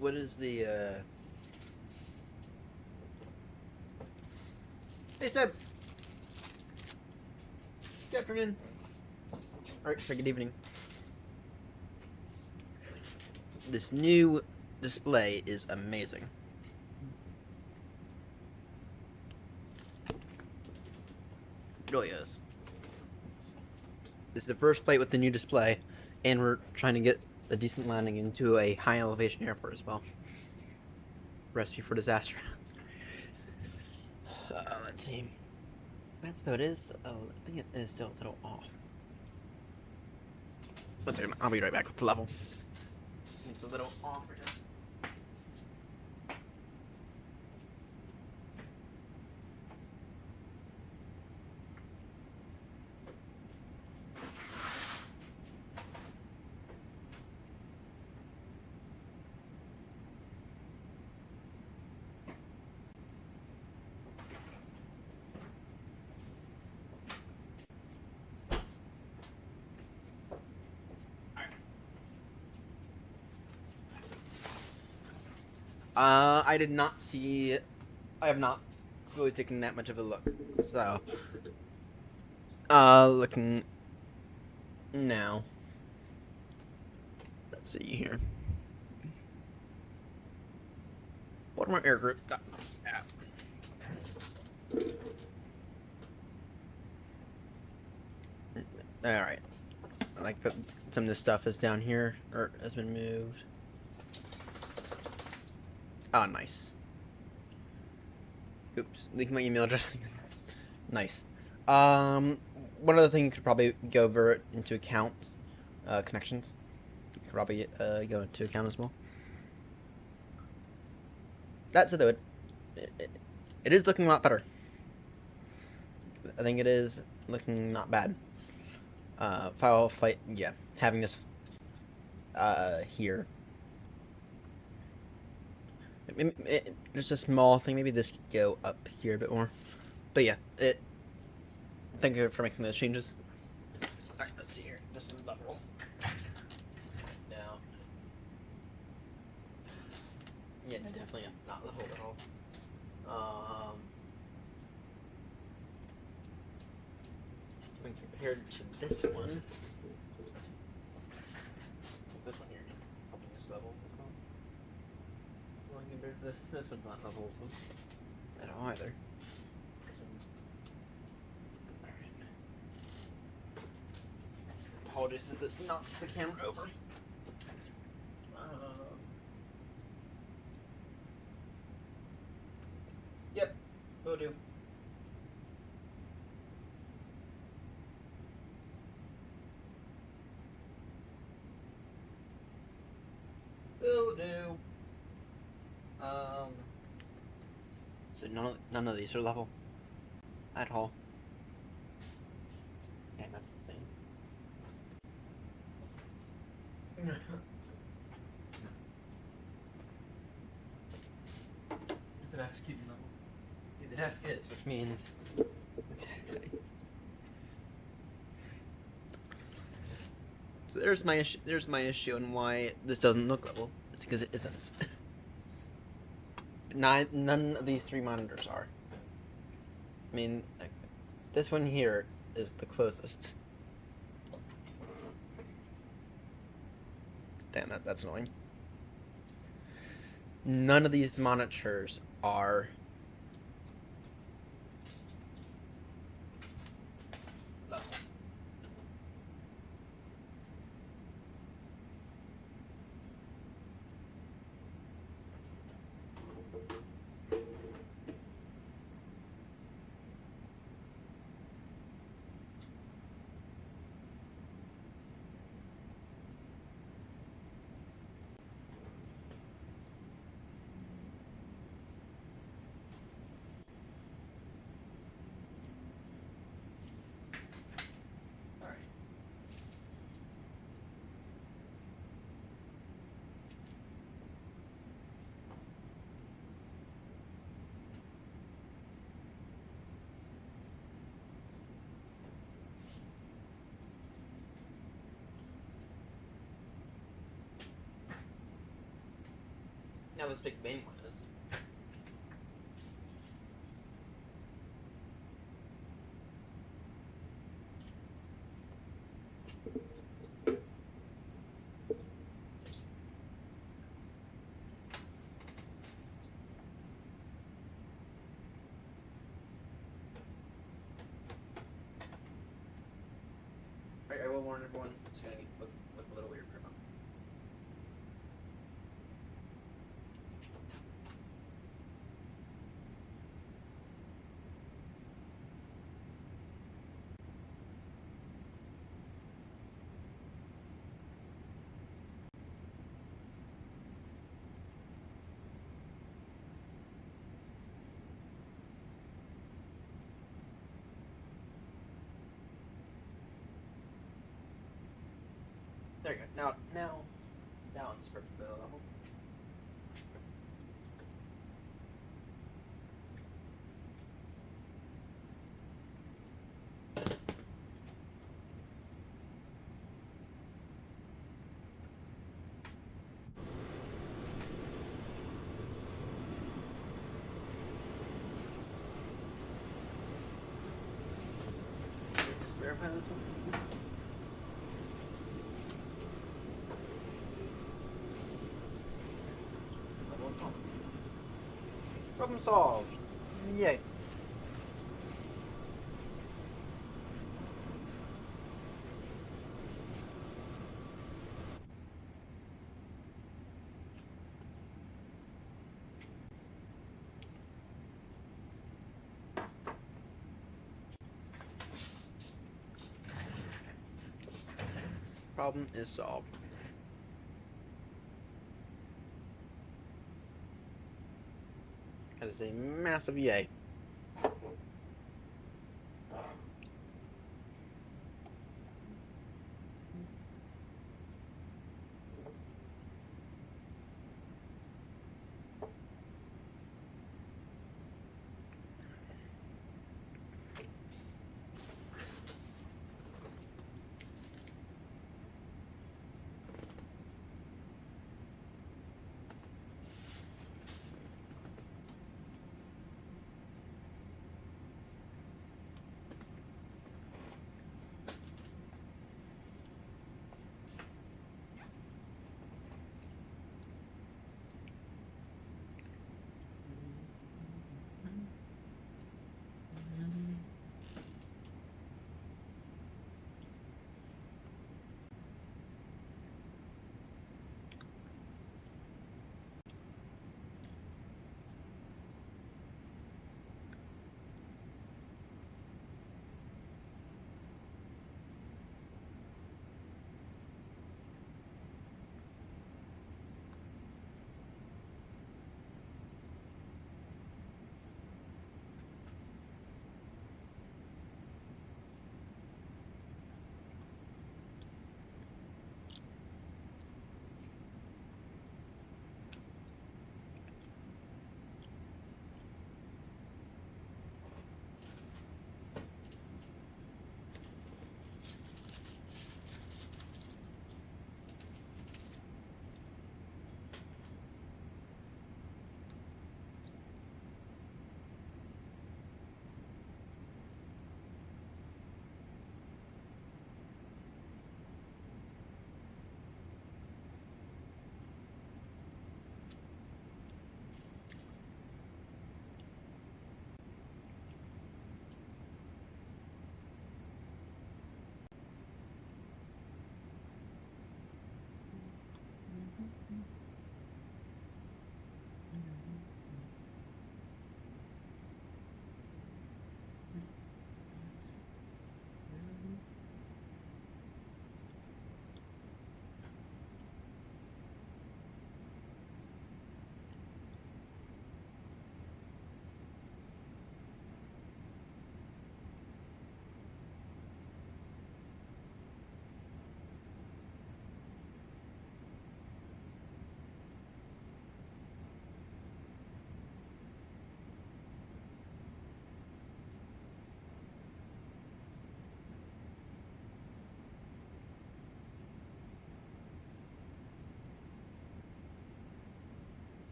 S1: What is the Hey Seb. Good afternoon. Alright, so good evening. This new display is amazing. It really is. This is the first flight with the new display, and we're trying to get a decent landing into a high elevation airport as well. Recipe for disaster. Let's see. That's though it is. I think it is still a little off. One second, I'll be right back with the level. It's a little off right now. I did not see. I have not really taken that much of a look. So, looking now. Let's see here. Baltimore Air Group. All right. I like that some of this stuff is down here or has been moved. Oh, nice. Oops, leaking my email address. Nice. One other thing you could probably go over into accounts, connections. You could probably go into account as well. That said, though, it is looking a lot better. I think it is looking not bad. File flight, yeah, having this here. Just a small thing. Maybe this could go up here a bit more. But yeah, thank you for making those changes. Alright, let's see here. This is level. Down. Yeah, no, definitely not leveled at all. When compared to this one. This one here, helping us level as well. When compared to this one's not level at all either. This one's... Alright. Apologies if this knocks the camera over. Yep. will do. So none of these are level at all. Damn, that's insane. Is the desk keeping level? Yeah, the desk is, which means. So there's my issue. There's my issue and why this doesn't look level. It's because it isn't. None of these three monitors are. I mean, like, this one here is the closest. Damn, that's annoying. None of these monitors are level. Now let's pick the main one is. I will warn everyone, it's going to look a little weird for a moment. There you go. Now it's perfectly level. Just verify this one. Problem solved. Yay. Problem is solved. That is a massive yay.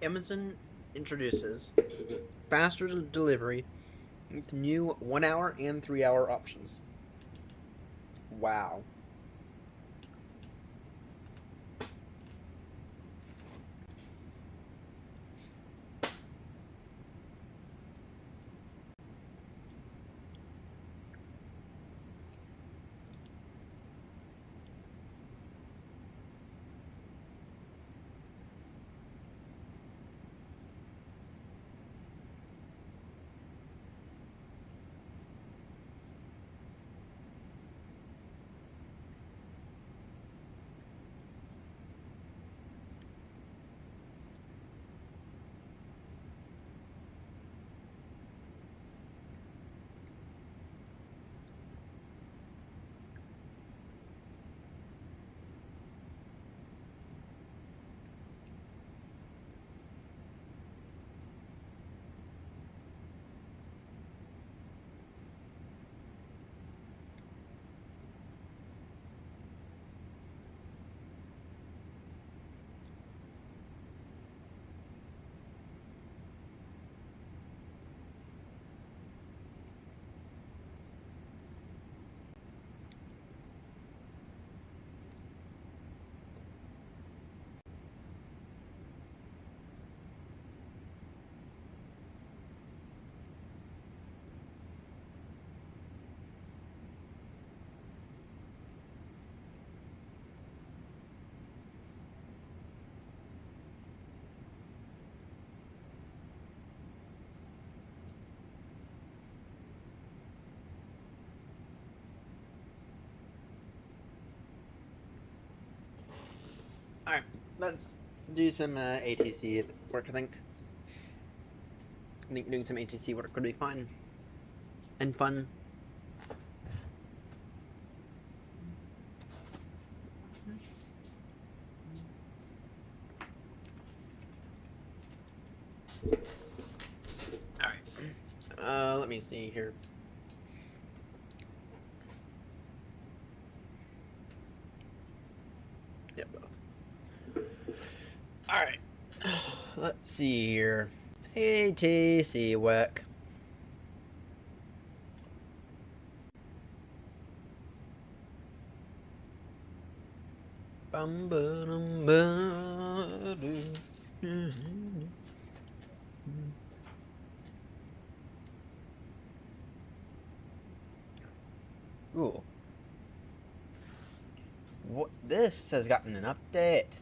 S1: Amazon introduces faster delivery with new 1 hour and 3 hour options. Wow. Alright, let's do some ATC work, I think. I think doing some ATC work would be fun. And fun. Alright. Let me see here. Yep. Alright. Let's see here. ATC work. Bum ba dum ba do. Ooh. What? This has gotten an update.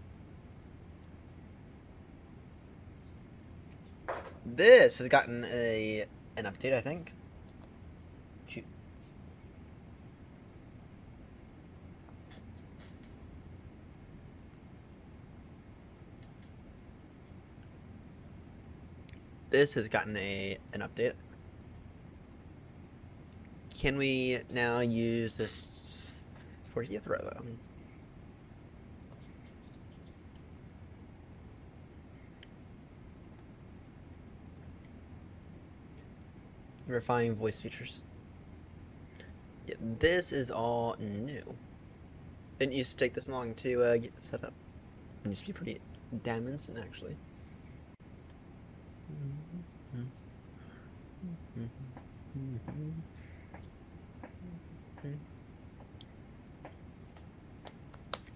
S1: This has gotten an update, I think. Shoot. This has gotten an update. Can we now use this 40th row? Refine voice features. Yeah, this is all new. Didn't used to take this long to get set up. It used to be pretty damn instant, actually.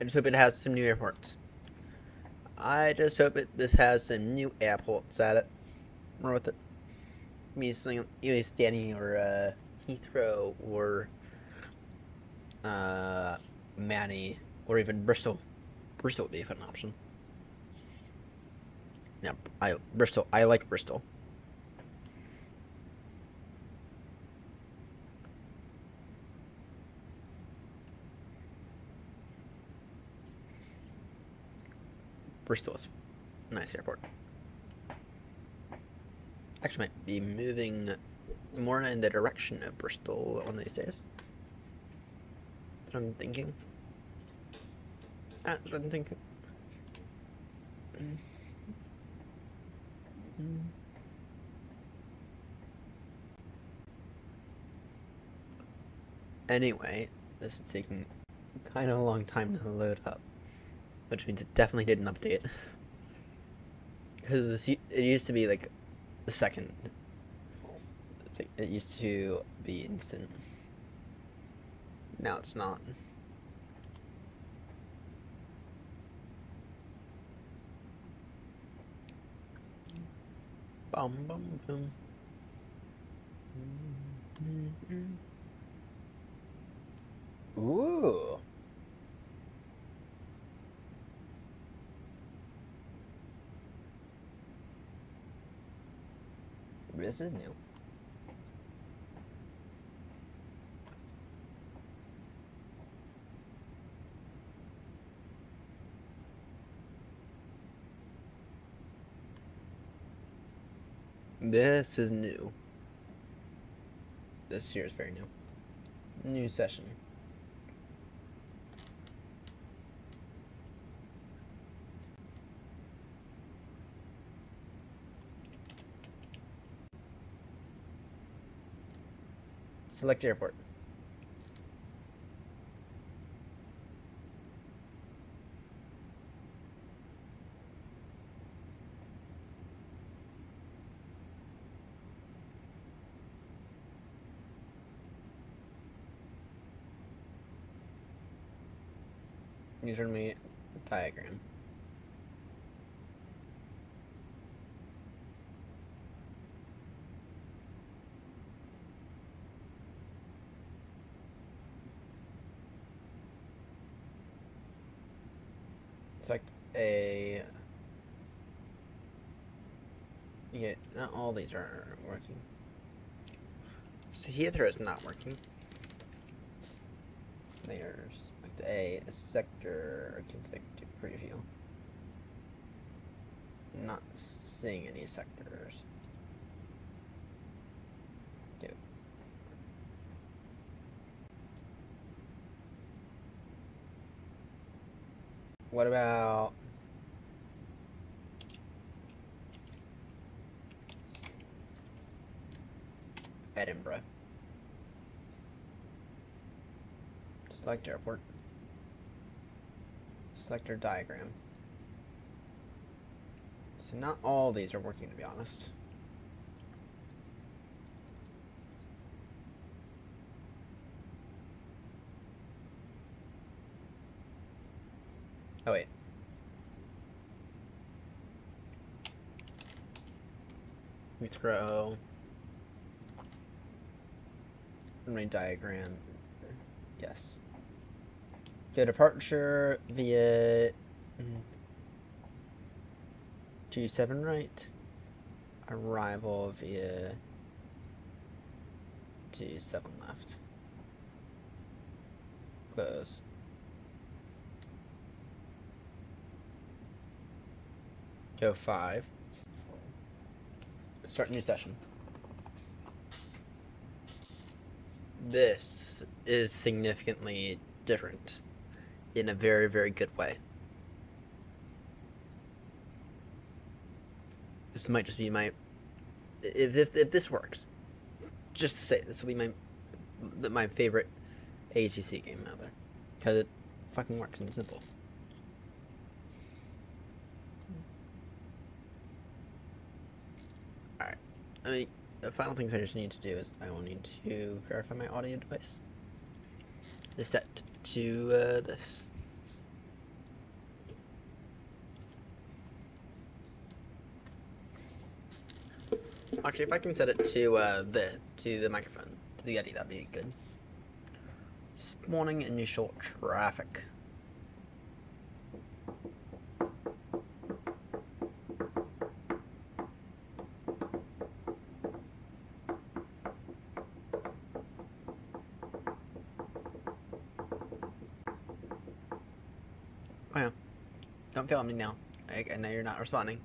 S1: I just hope it has some new airports. I just hope this has some new airports at it. Or with it. Me standing or Heathrow or Manny or even Bristol. Bristol would be a fun option. Yeah, Bristol. I like Bristol. Bristol is a nice airport. Actually, might be moving more in the direction of Bristol one of these days. That's what I'm thinking. That's what I'm thinking. Anyway, this is taking kind of a long time to load up, which means it definitely didn't update. Because it used to be like the second. It used to be instant. Now it's not. Bum bum boom. Ooh. This is new. This is new. This here is very new. New session. Select airport. You showed me a diagram. Select a. Yeah, not all these are working. So Heathrow is not working. There's a sector config to preview. Not seeing any sectors. Dude. What about Edinburgh? Select airport. Select our diagram. So not all these are working, to be honest. Oh wait. Heathrow. My diagram. Yes. So departure via 27 right. Arrival via 27 left. Close. Go 5. Start new session. This is significantly different in a very, very good way. This might just be my... If this works, just to say, this will be my favorite ATC game out there. Because it fucking works and it's simple. Alright. I mean, the final things I just need to do is I will need to verify my audio device. Is set to this. Actually, if I can set it to the microphone, to the Yeti, that'd be good. Spawning initial traffic. Don't fail me now. I know you're not responding.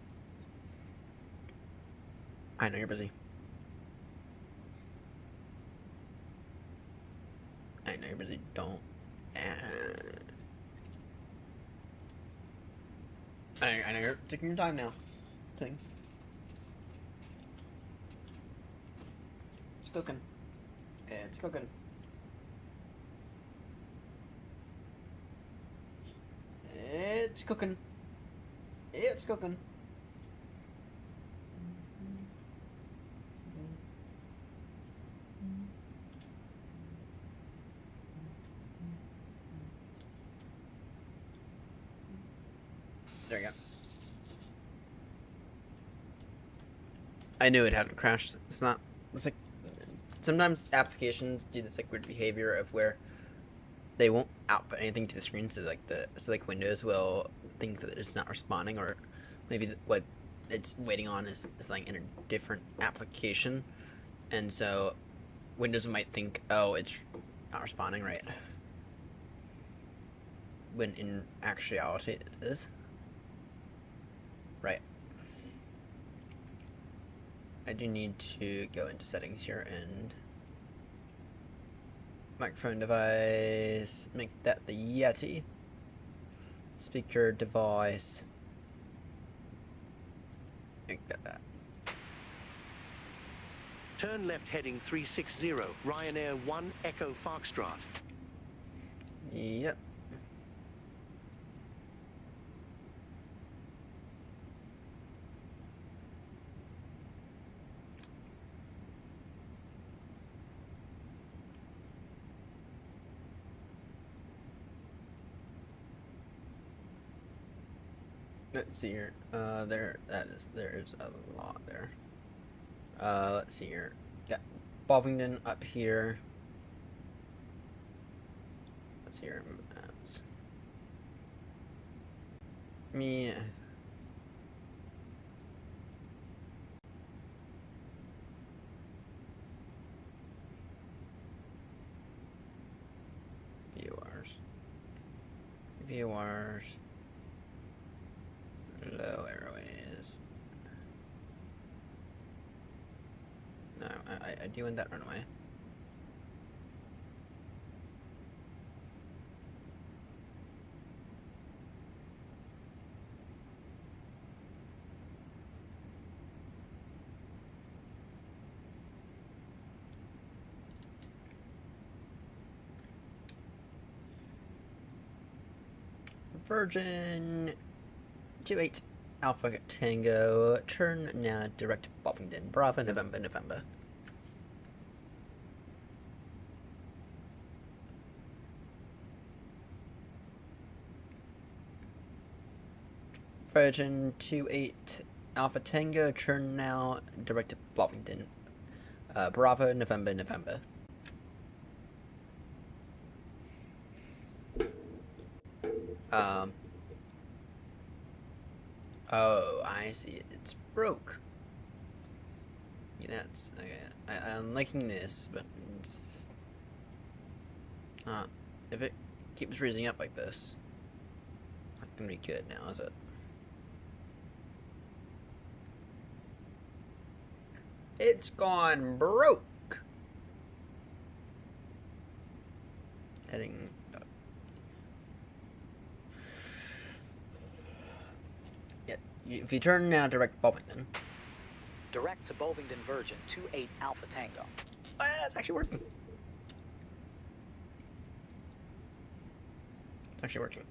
S1: I know you're busy. I know you're busy. Don't. I know you're taking your time now. Thing. It's cooking. It's cooking. It's cooking. It's cooking. There you go. I knew it hadn't crashed. It's not. It's like sometimes applications do this like weird behavior of where they won't output anything to the screen, so like Windows will think that it's not responding, or maybe what it's waiting on is like in a different application, and so Windows might think, oh, it's not responding, right? When in actuality it is. Right. I do need to go into settings here and microphone device, make that the Yeti. Speaker device, make that.
S2: Turn left heading 360, Ryanair 1 Echo Foxtrot.
S1: Yep. Let's see here. There is a lot there. Let's see here. Got Bovingdon up here. Let's see here. Me. Viewers. Low airways. No, I do want that runaway. Virgin 28 Alpha Tango, turn now direct Bovingdon, Bravo, November. Virgin 28 Alpha Tango, turn now direct Bovingdon, Bravo, November. Oh, I see. It's broke. Yeah, that's okay. I'm liking this, but it's not. If it keeps raising up like this, not gonna be good now, is it? It's gone broke. Heading. If you turn now direct Bovingdon.
S3: Direct to Bovingdon Virgin 28 Alpha Tango.
S1: It's actually working. It's actually working.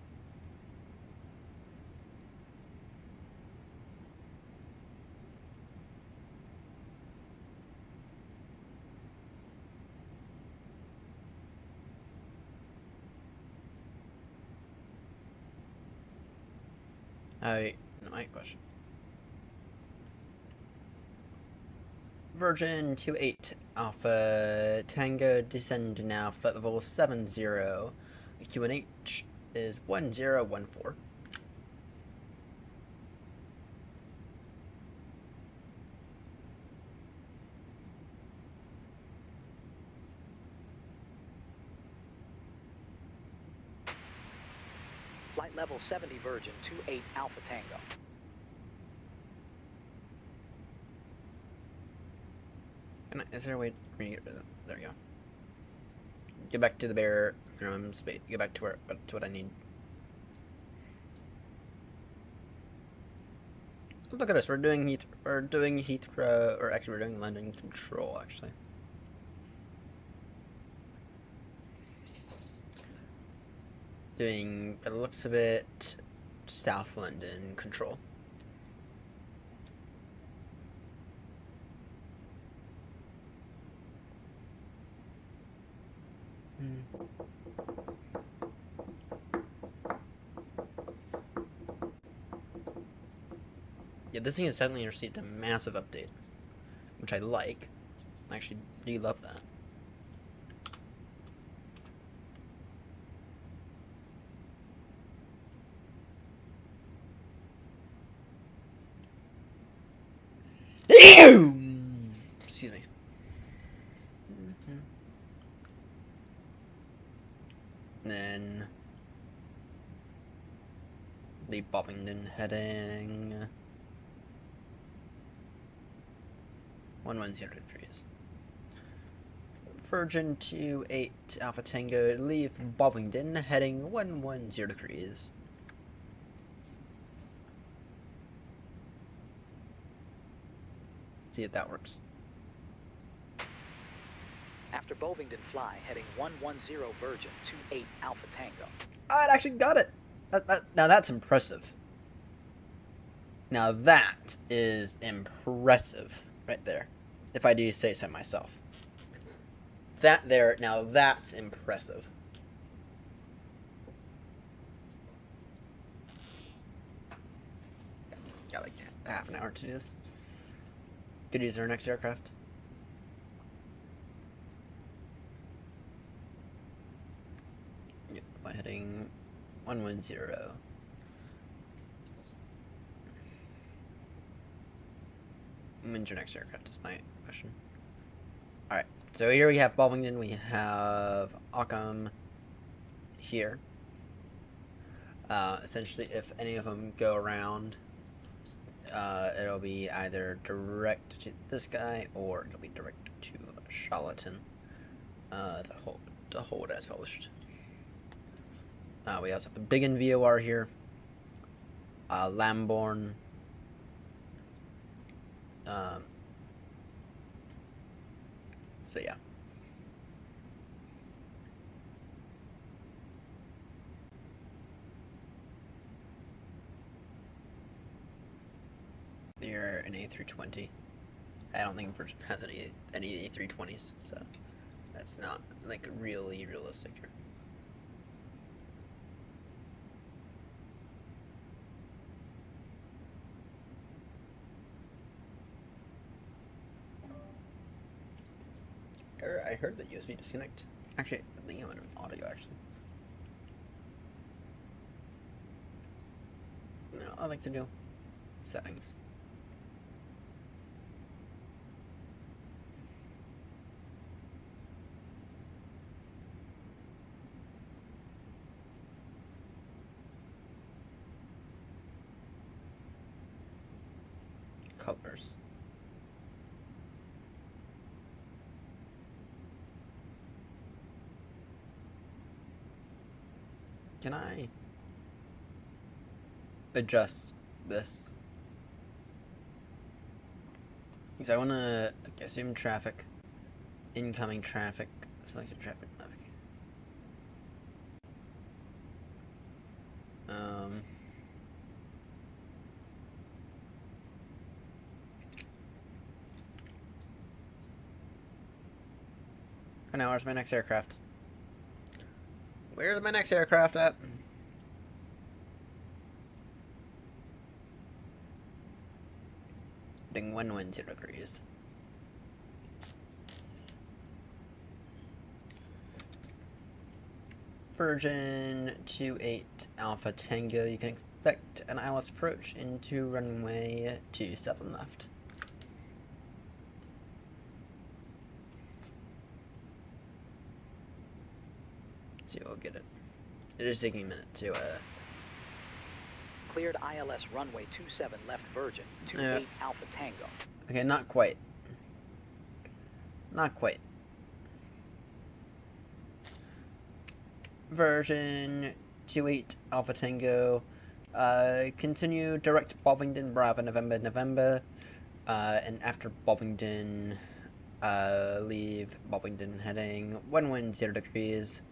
S1: My question. Virgin 28 Alpha Tango, descend now, flight level 70. QNH is 1014.
S3: Flight at level 70 Virgin 28 Alpha Tango.
S1: Is there a way for me to get rid of that? There we go. Get back to the bare minimum space. Get back to what I need. Look at us. We're doing Heathrow, or actually we're doing London Control actually. Doing, by the looks of it, South London Control. Yeah, this thing has suddenly received a massive update, which I like. I actually do love that. Excuse me. Then the Bovingdon heading 110 degrees. Virgin 28 Alpha Tango, leave Bovingdon heading 110 degrees. See if that works.
S3: After Bovingdon fly, heading 110 Virgin 28 Alpha Tango.
S1: Oh, it actually got it! Now that's impressive. Now that is impressive right there, if I do say so myself. Now that's impressive. Got like half an hour to do this. Could use our next aircraft. Yep, fly heading 110. When's your next aircraft is my question. Alright, so here we have Bovingdon, we have Occam here. Essentially, if any of them go around, it'll be either direct to this guy or it'll be direct to Charlatan to hold as published. We also have the Biggin VOR here, Lambourne, so yeah. They're an A320. I don't think Virgin has any A320s, so that's not like really realistic here. I heard that USB disconnect. Actually, I think it went in audio actually. No, I like to do settings. Colors. Can I adjust this? Because I want to assume traffic, incoming traffic, selected traffic, navigate. Oh, now where's my next aircraft? Where's my next aircraft at? Heading 110 degrees. Virgin 28 Alpha Tango, you can expect an ILS approach into runway 27 left. So we'll get it. It is taking a minute to
S3: Cleared ILS runway 27 left Virgin, 28 Alpha Tango.
S1: Okay, not quite. Not quite. Version 28 Alpha Tango. Continue direct Bovingdon Bravo November. And after Bovingdon, leave Bovingdon heading 110 degrees.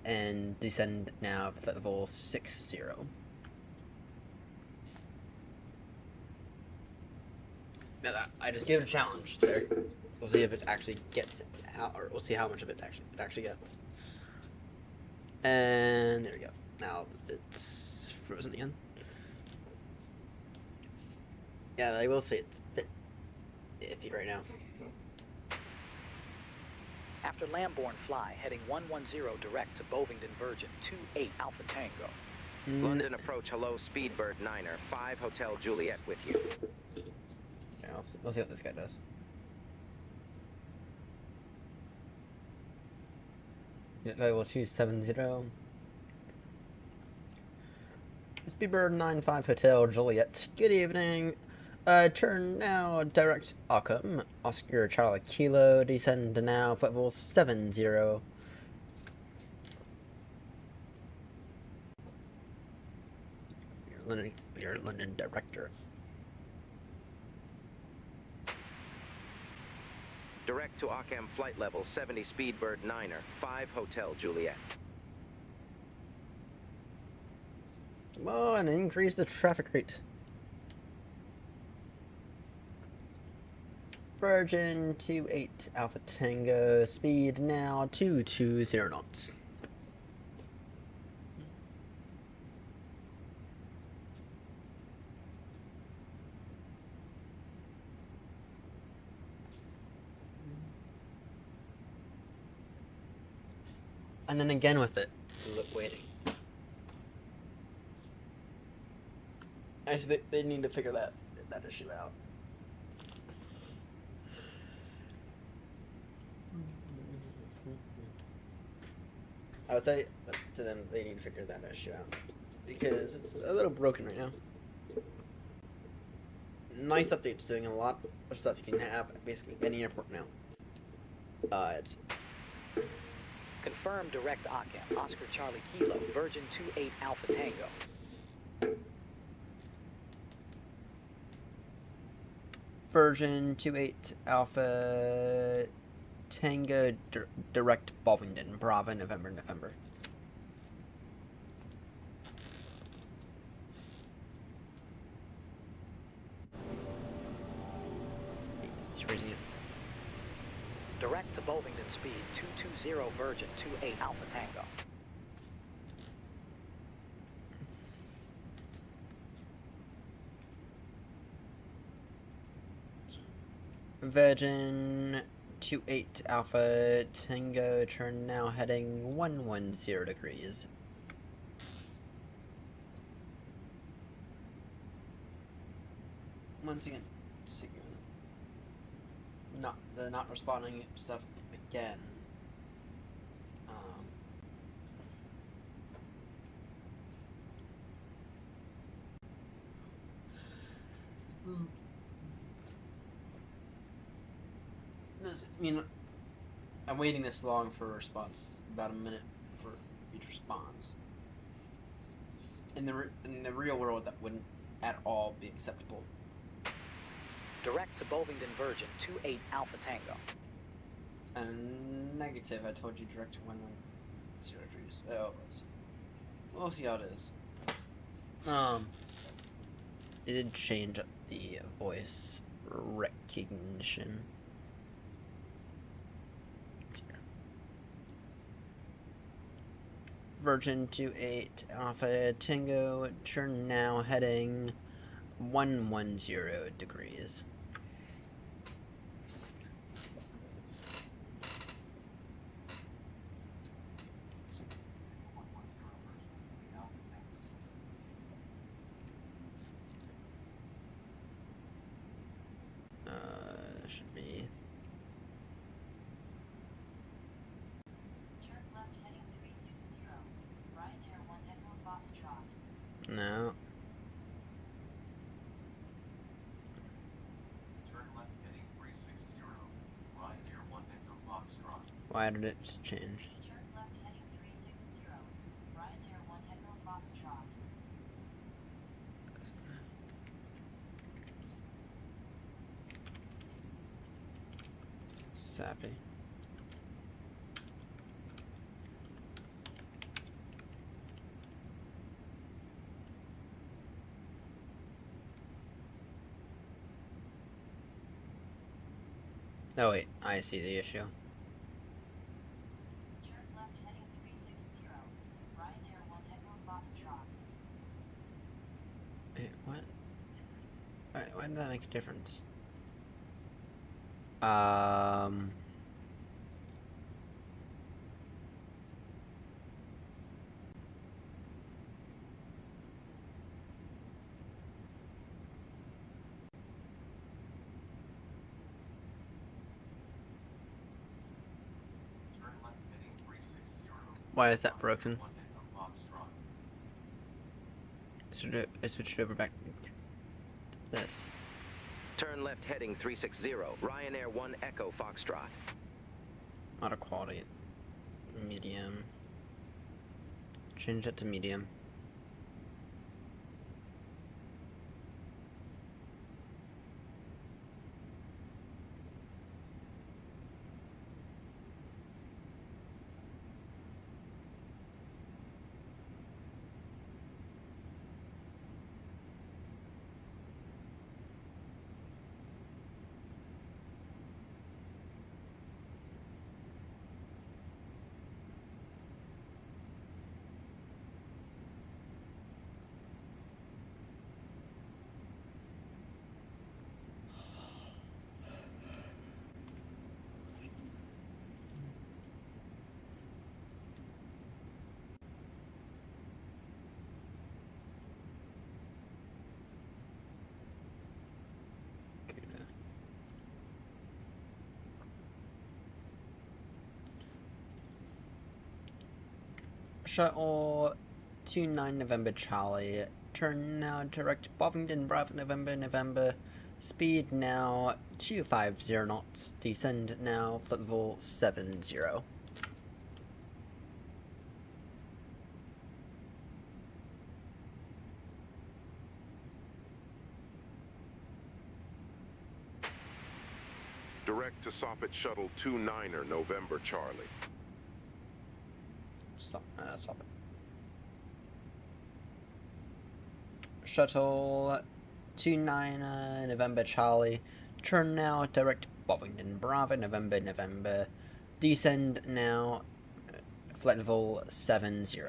S1: And descend now at level 60. Now that I just gave it a challenge there. So we'll see if it actually gets it out, or we'll see how much of it actually gets. And there we go. Now it's frozen again. Yeah, I will say it's a bit iffy right now.
S3: After Lambourne fly, heading 110 direct to Bovingdon Virgin, 28 Alpha Tango.
S4: London approach, hello, Speedbird 9er, 5 Hotel Juliet with you.
S1: Okay, we'll see what this guy does. Level 270. Speedbird 95 Hotel Juliet. Good evening. Turn now direct Occam. Oscar Charlie Kilo. Descend now flight level 70. Your London director.
S4: Direct to Occam flight level 70 Speedbird 9er, 5 Hotel Juliet.
S1: Come on, increase the traffic rate. Virgin 28 Alpha Tango, speed now 220 knots. And then again with it, waiting. Actually, they need to figure that issue out. I would say to them they need to figure that issue out because it's a little broken right now. Nice updates, doing a lot of stuff you can have at basically any airport now. It's
S3: Confirm direct Occam, Oscar Charlie Kilo, Virgin 28 Alpha Tango.
S1: Virgin 28 Alpha Tango direct Bovingdon, Bravo, November. It's raising it.
S3: Direct to Bovingdon speed 220 Virgin 28 Alpha Tango.
S1: Virgin 28 Alpha Tango, turn now heading 110 degrees. Once again, the not responding stuff again. I mean, I'm waiting this long for a response, about a minute for each response. In the real world, that wouldn't at all be acceptable.
S3: Direct to Bovingdon Virgin 28 Alpha Tango.
S1: And negative, I told you direct to 110 degrees. Oh, we'll see how it is. It did change up the voice recognition. Virgin 28 Alpha Tango, turn now heading 110 degrees. Should be.
S5: Turn left heading 360. Ryanair 1 Echo Foxtrot.
S1: Why did it just change?
S5: Turn left heading 360. Ryanair 1 Echo Foxtrot.
S1: Sappy. Oh wait, I see the issue.
S5: Turn left heading 360. Ryanair 1 Echo Foxtrot.
S1: Wait, what? Why did that make a difference? Why is that broken? I switched over back to this.
S4: Turn left heading 360. Ryanair 1 Echo Foxtrot.
S1: Auto quality. Medium. Change it to medium. Shuttle 29 November Charlie. Turn now direct Bovington Bravo November. Speed now 250 knots. Descend now flight level 70.
S6: Direct to Soppet Shuttle 29er November Charlie.
S1: Stop it. Shuttle 29 November Charlie. Turn now direct Bovington Bravo November. Descend now flight level 70.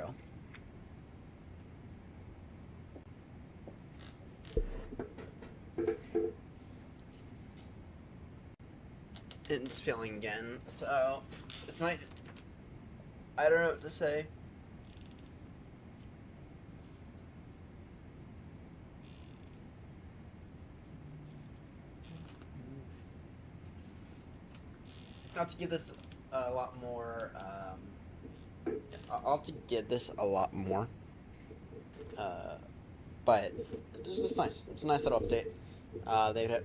S1: It's failing again, so this might. I don't know what to say. I'll have to give this a lot more. I'll have to give this a lot more. But it's just nice. It's a nice little update. They've had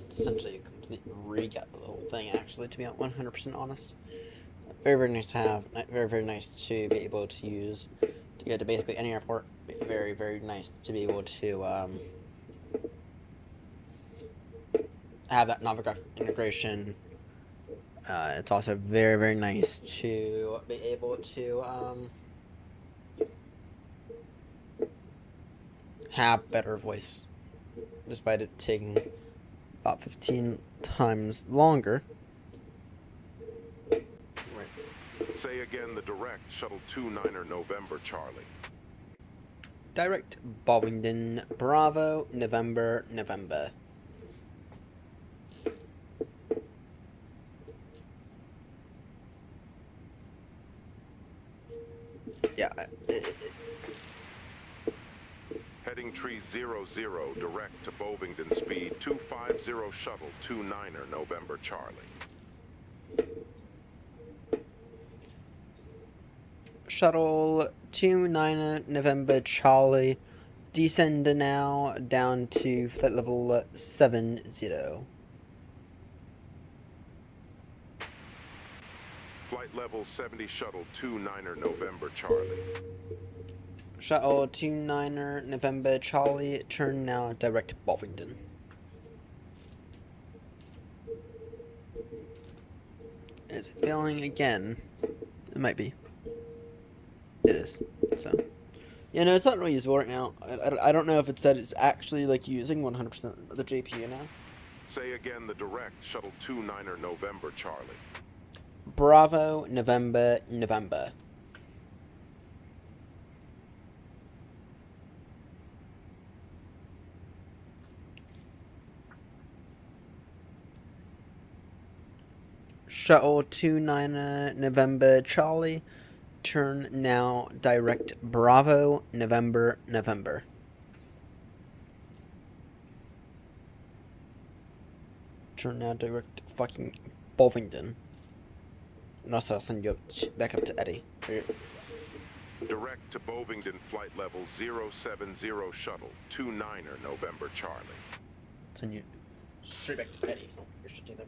S1: essentially a complete reget of the whole thing, actually, to be 100% honest. Very, very nice to have. Very, very nice to be able to use to get to basically any airport. Very, very nice to be able to have that Navigraph integration. It's also very, very nice to be able to have better voice, despite it taking about 15 times longer.
S6: Say again the direct Shuttle 29er November Charlie.
S1: Direct Bovington Bravo November. Yeah.
S6: Heading tree 00 direct to Bovington speed 250 Shuttle 29er November Charlie.
S1: Shuttle 29 November Charlie. Descend now down to flight level 70.
S6: Flight level 70 shuttle 29er November Charlie.
S1: Shuttle 29er November Charlie, turn now direct Bovington. Is it failing again? It might be. It is. So, yeah, no, it's not really usable right now. I don't know if it said it's actually like using 100% of the GPU now.
S6: Say again the direct shuttle 29er November Charlie.
S1: Bravo, November, November. Shuttle 29er November Charlie, turn now direct Bravo, November, November. Turn now direct fucking Bovington. And also I'll send you back up to Eddie.
S6: Direct to Bovington flight level 070 shuttle 29er November Charlie.
S1: Send you straight back to Eddie. You're sitting there.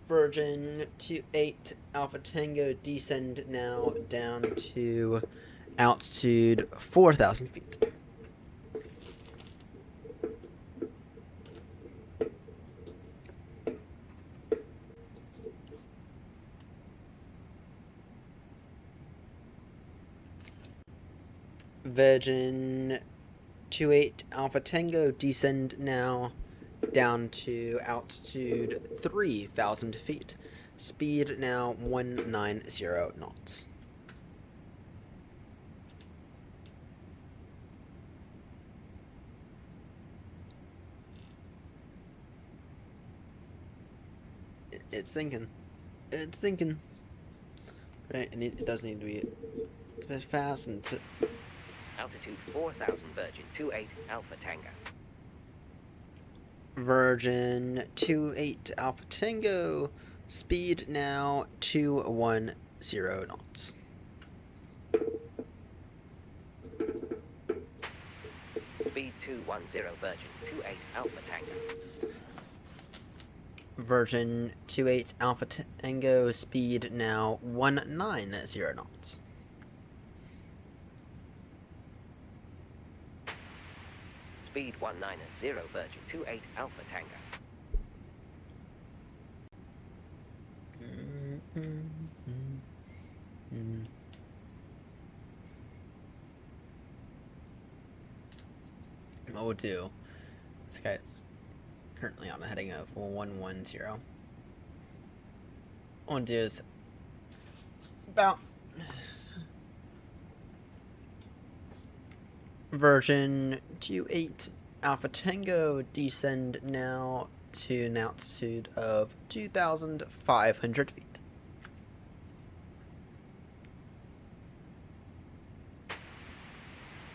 S1: Virgin 28 Alpha Tango, descend now down to altitude 4,000 feet. Virgin 28 Alpha Tango, descend now down to altitude 3,000 feet. Speed now 190 knots. It's thinking. It's thinking. Right, it does need to be a bit fast and
S7: Altitude 4,000 Virgin 28 Alpha Tango.
S1: Virgin 28 Alpha Tango, speed now 210 knots.
S7: Speed 210 Virgin 28 Alpha Tango.
S1: Virgin 28 Alpha Tango, speed now 190 knots.
S7: Speed 190 Virgin 28 Alpha Tango. What we'll do, this guy's currently on a heading of 110. What we'll do is about Virgin 28 Alpha Tango, descend now to an altitude of 2,500 feet.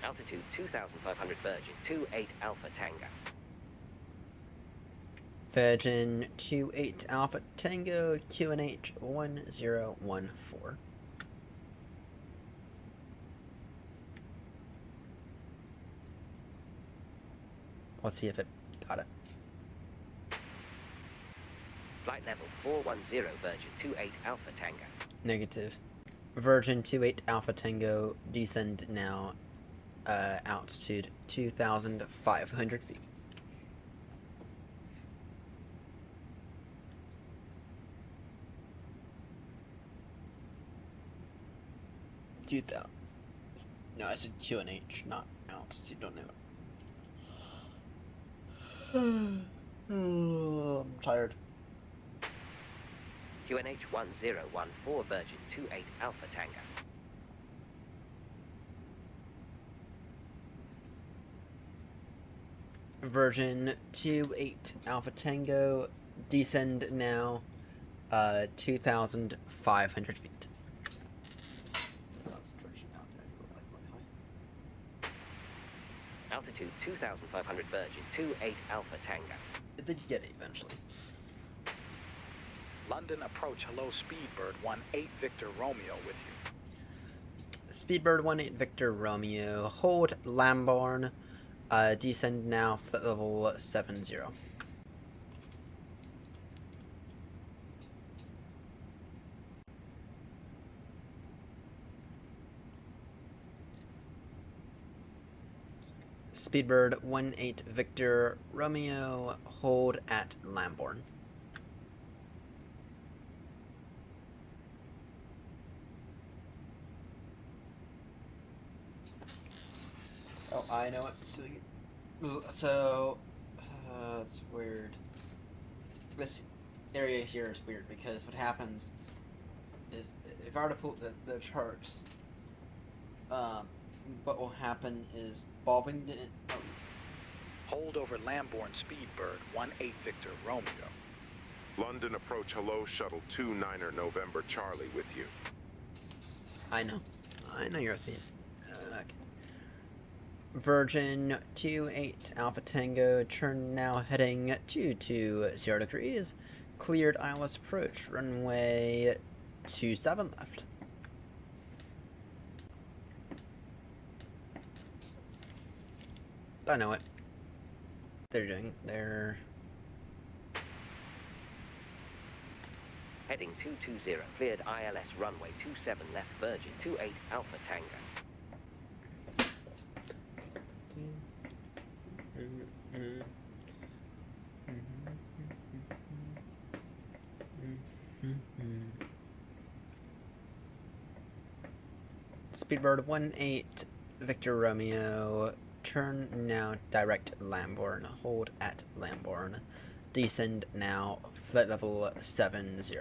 S7: Altitude 2,500 Virgin 28 Alpha Tango.
S1: Virgin 28 Alpha Tango, QNH 1014. Let's see if it got it.
S7: Flight level 410 Virgin 28 Alpha Tango.
S1: Negative. Virgin 28 Alpha Tango, descend now, altitude 2,500 feet. No, I said QNH, not altitude. Don't know. Oh, I'm tired.
S7: QNH 1014 Virgin 28 Alpha Tango.
S1: Virgin 28 Alpha Tango, descend now, 2,500 feet.
S7: Altitude 2,500 Virgin 28 Alpha Tango.
S1: It did get it eventually.
S3: London approach, hello Speedbird 18 Victor Romeo with you.
S1: Speedbird 18 Victor Romeo, hold Lambourne, descend now, flight level 70.
S7: Speedbird 1-8 Victor Romeo, hold at Lambourne. Oh, I know it. So it's weird. This area here is weird because what happens is if I were to pull up the charts, what will happen is Bovingdon.
S3: Hold over Lambourne Speedbird 1-8 Victor Romeo.
S6: London approach hello shuttle 29er November Charlie with you.
S7: I know you're a thief. Okay. Virgin 28 Alpha Tango, turn now heading 220 degrees. Cleared ILS approach, runway 27 left. I know it. They're doing. They're.
S8: Heading 220, cleared ILS runway 27 left Virgin 28 Alpha Tango.
S7: Speedbird 1-8 Victor Romeo, turn now direct Lambourne, hold at Lambourne, descend now flight level 70.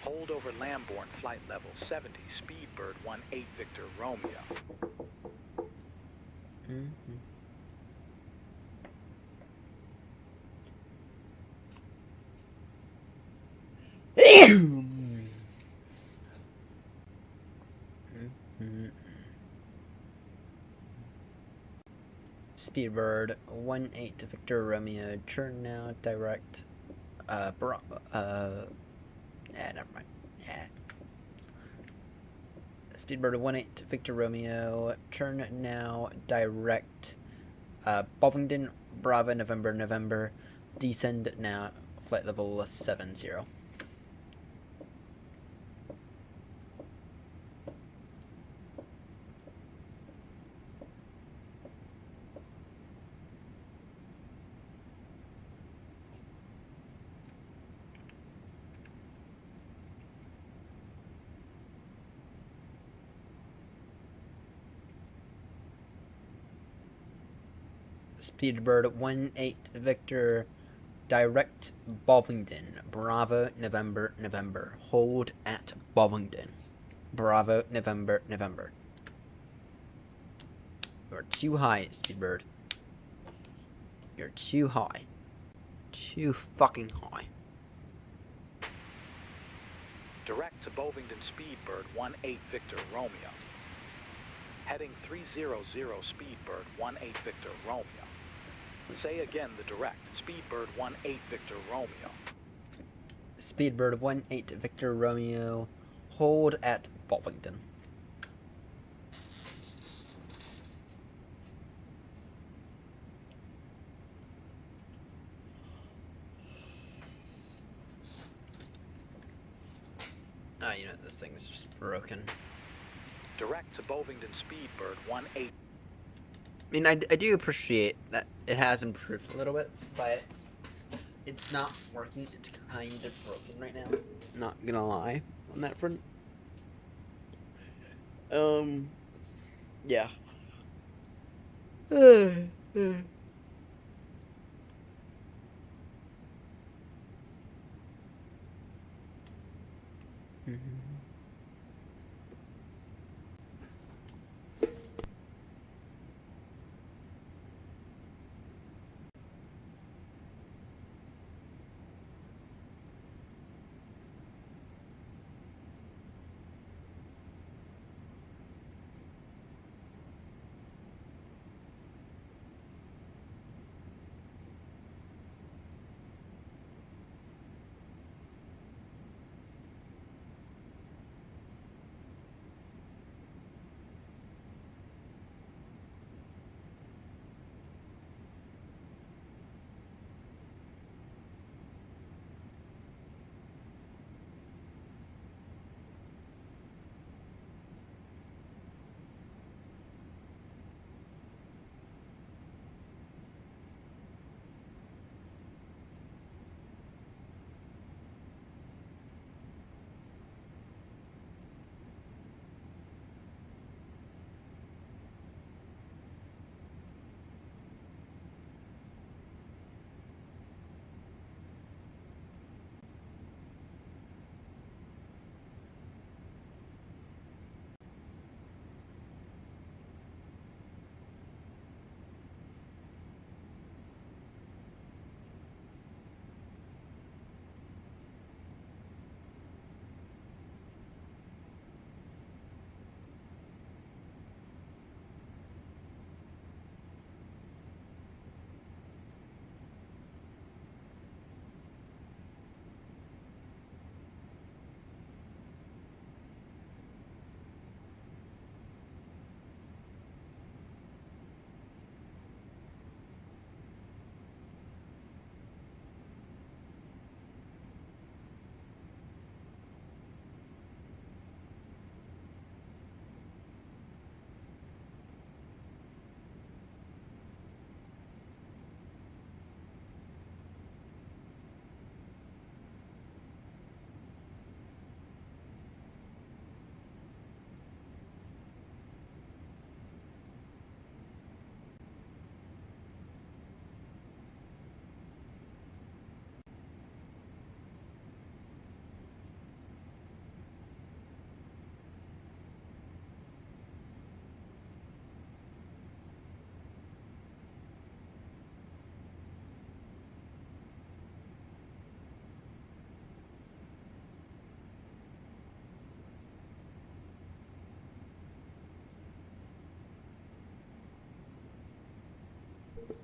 S3: Hold over Lambourne flight level 70, Speedbird 1-8 Victor Romeo.
S7: Speedbird 1-8 Victor Romeo, turn now direct never mind. Speedbird 1-8 Victor Romeo, turn now direct Bovingdon Bravo November, descend now flight level 70. Speedbird 1-8 Victor, direct Bovingdon, Bravo November, hold at Bovingdon, Bravo November. You're too high, Speedbird. You're too high. Too fucking high.
S3: Direct to Bovingdon Speedbird 1-8 Victor Romeo. Heading 300 Speedbird 1-8 Victor Romeo. Say again the direct. Speedbird 1-8 Victor Romeo.
S7: Speedbird 1-8 Victor Romeo, hold at Bovingdon. Ah, you know, this thing's just broken.
S3: Direct to Bovingdon Speedbird 1-8.
S7: I mean, I do appreciate that it has improved a little bit, but it's not working. It's kind of broken right now. Not gonna lie on that front. Yeah.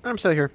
S1: I'm still here.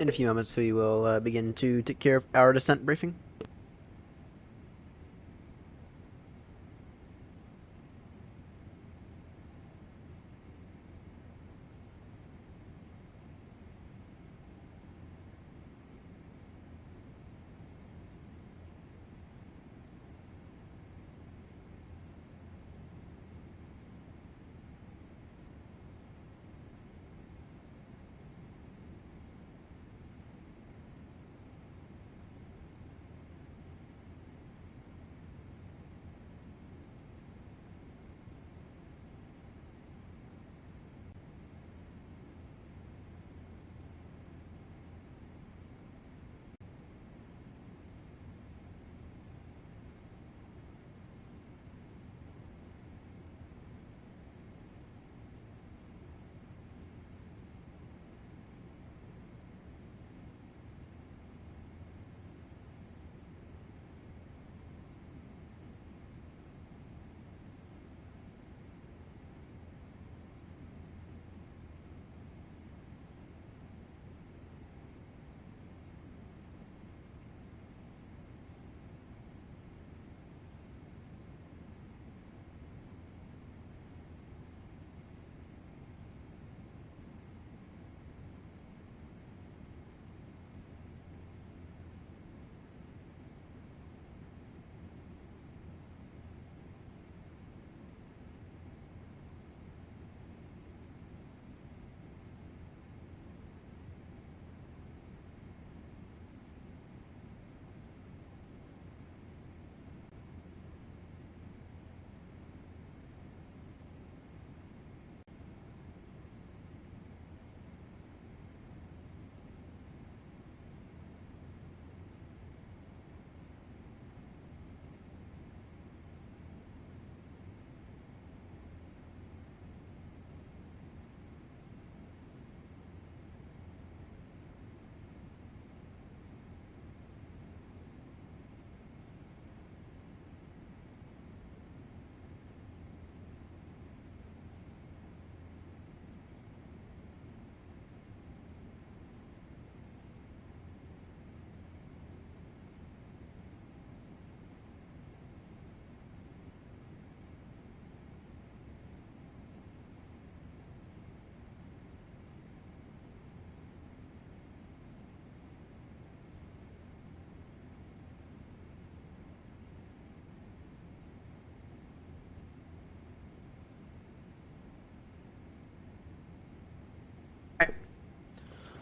S1: In a few moments, we will begin to take care of our descent briefing.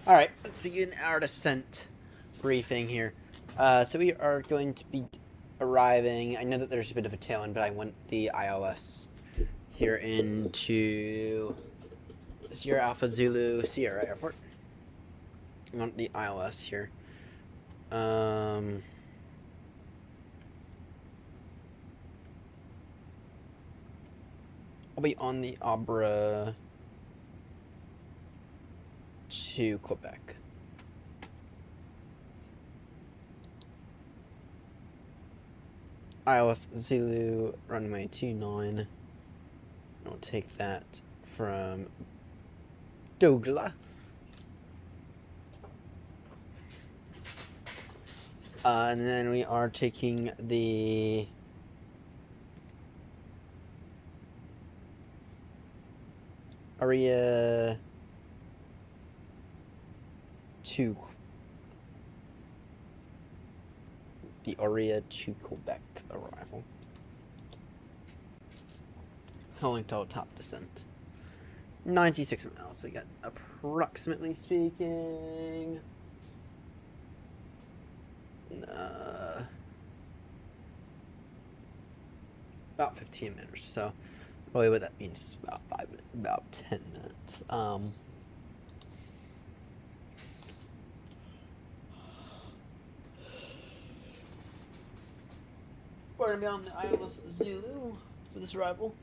S1: All right, let's begin our descent briefing here. So we are going to be arriving. I know that there's a bit of a tailwind, but I went the ILS here into Sierra Alpha Zulu Sierra Airport. I want the ILS here. I'll be on the Abra to Quebec. ILS Zulu runway 29. I'll take that from Douglas. And then we are taking the Aria to Quebec arrival. Holding total top descent. 96 miles, so we got approximately speaking about 15 minutes. So probably what that means is about 10 minutes. We're gonna be on the ILS Zulu for this arrival.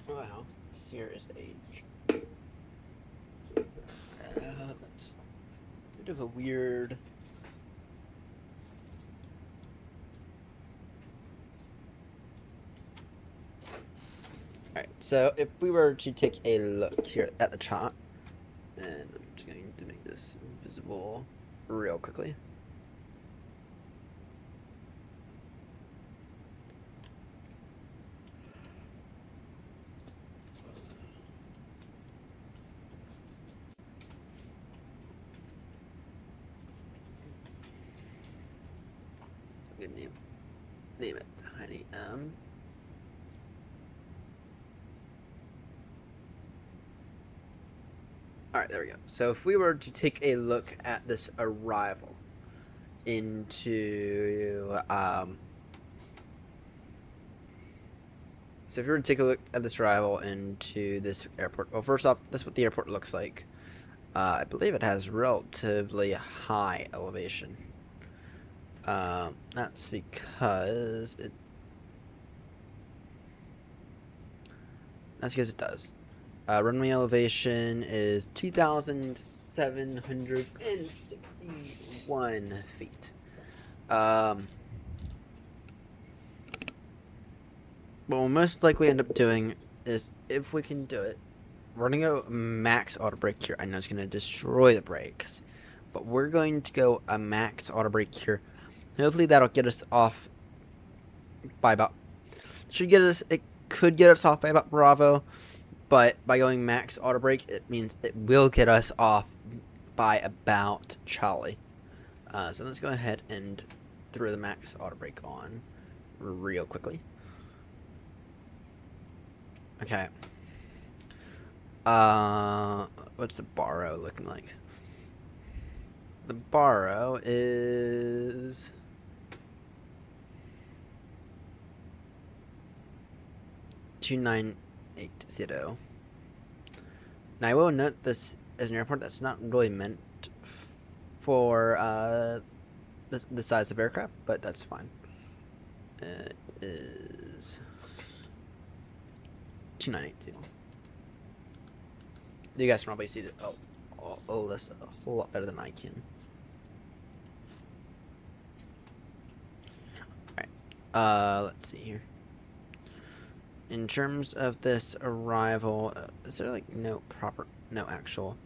S1: Wow, Sierra's age. That's a bit of a weird. So if we were to take a look here at the chart, and I'm just going to make this visible real quickly. Good name it Tiny M. Alright, there we go. So if we were to take a look at this arrival into so if you were to take a look at this arrival into this airport, well, first off, this is what the airport looks like. I believe it has relatively high elevation. That's because it does. Runway elevation is 2,761 feet. What we'll most likely end up doing is, if we can do it, we're going to go max auto brake here. I know it's going to destroy the brakes, but we're going to go a max auto brake here. Hopefully that'll get us off by about, it could get us off by about Bravo, but by going max auto brake, it means it will get us off by about Charlie. So let's go ahead and throw the max auto brake on real quickly. Okay. What's the Barrow looking like? The Barrow is 2980. Now I will note this as an airport that's not really meant for the size of aircraft, but that's fine. It is 2982. You guys can probably see all this a whole lot better than I can. Alright, let's see here. In terms of this arrival, is there like no actual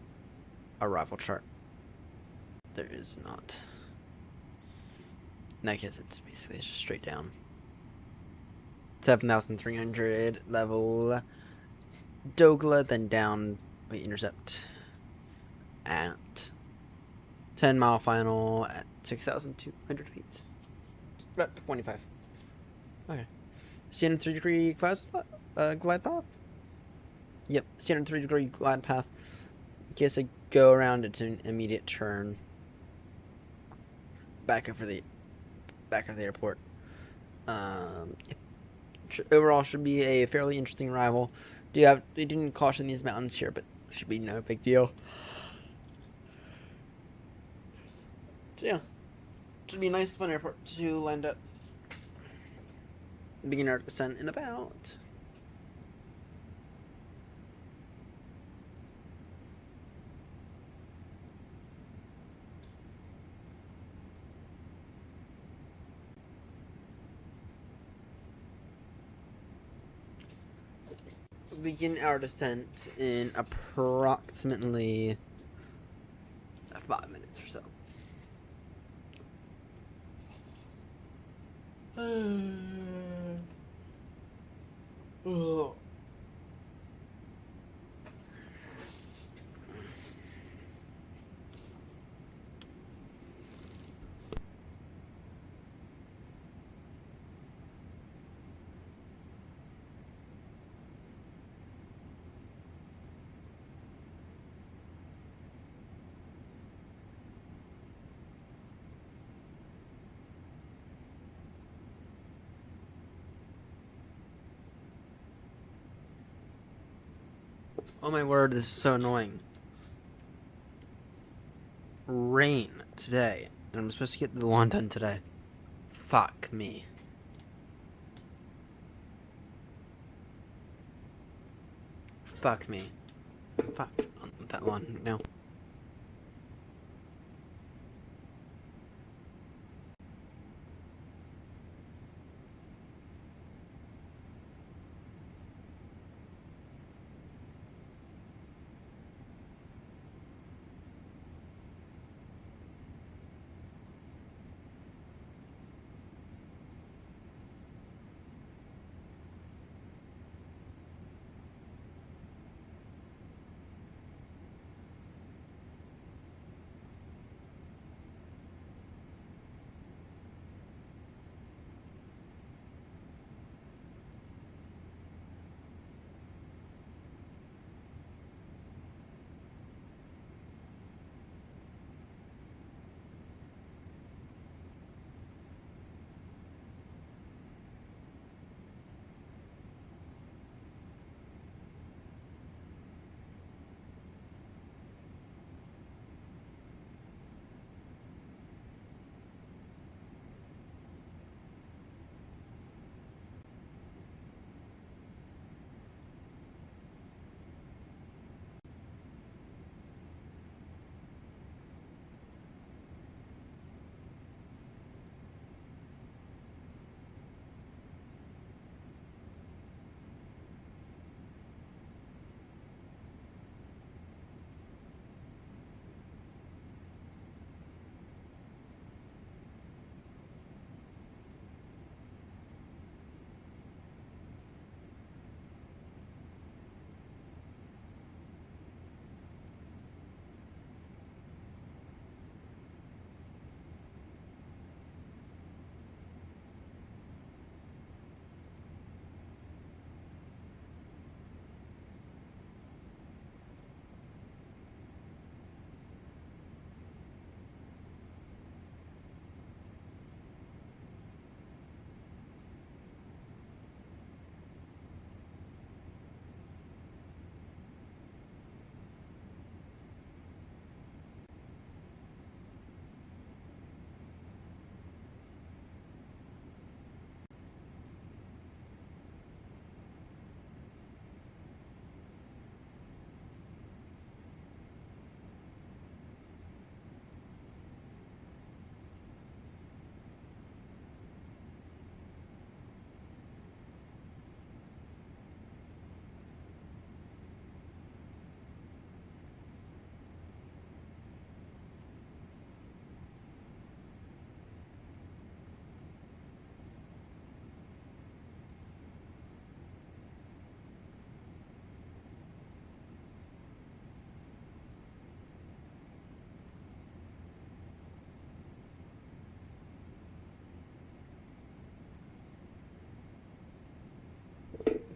S1: arrival chart? There is not. In that case, it's basically just straight down. 7,300 level Dogla, then down. We intercept at 10-mile final at 6,200 feet. It's about 25. Okay. 303-degree glide path? Yep, 303-degree glide path. In case I go around, it's an immediate turn back over the airport. Overall, should be a fairly interesting arrival. They didn't caution these mountains here, but should be no big deal. So yeah, should be a nice fun airport to land at. Begin our descent in about approximately 5 minutes or so. Oh. Oh my word, this is so annoying. Rain today, and I'm supposed to get the lawn done today. Fuck me. Fuck me. I'm fucked on that lawn now.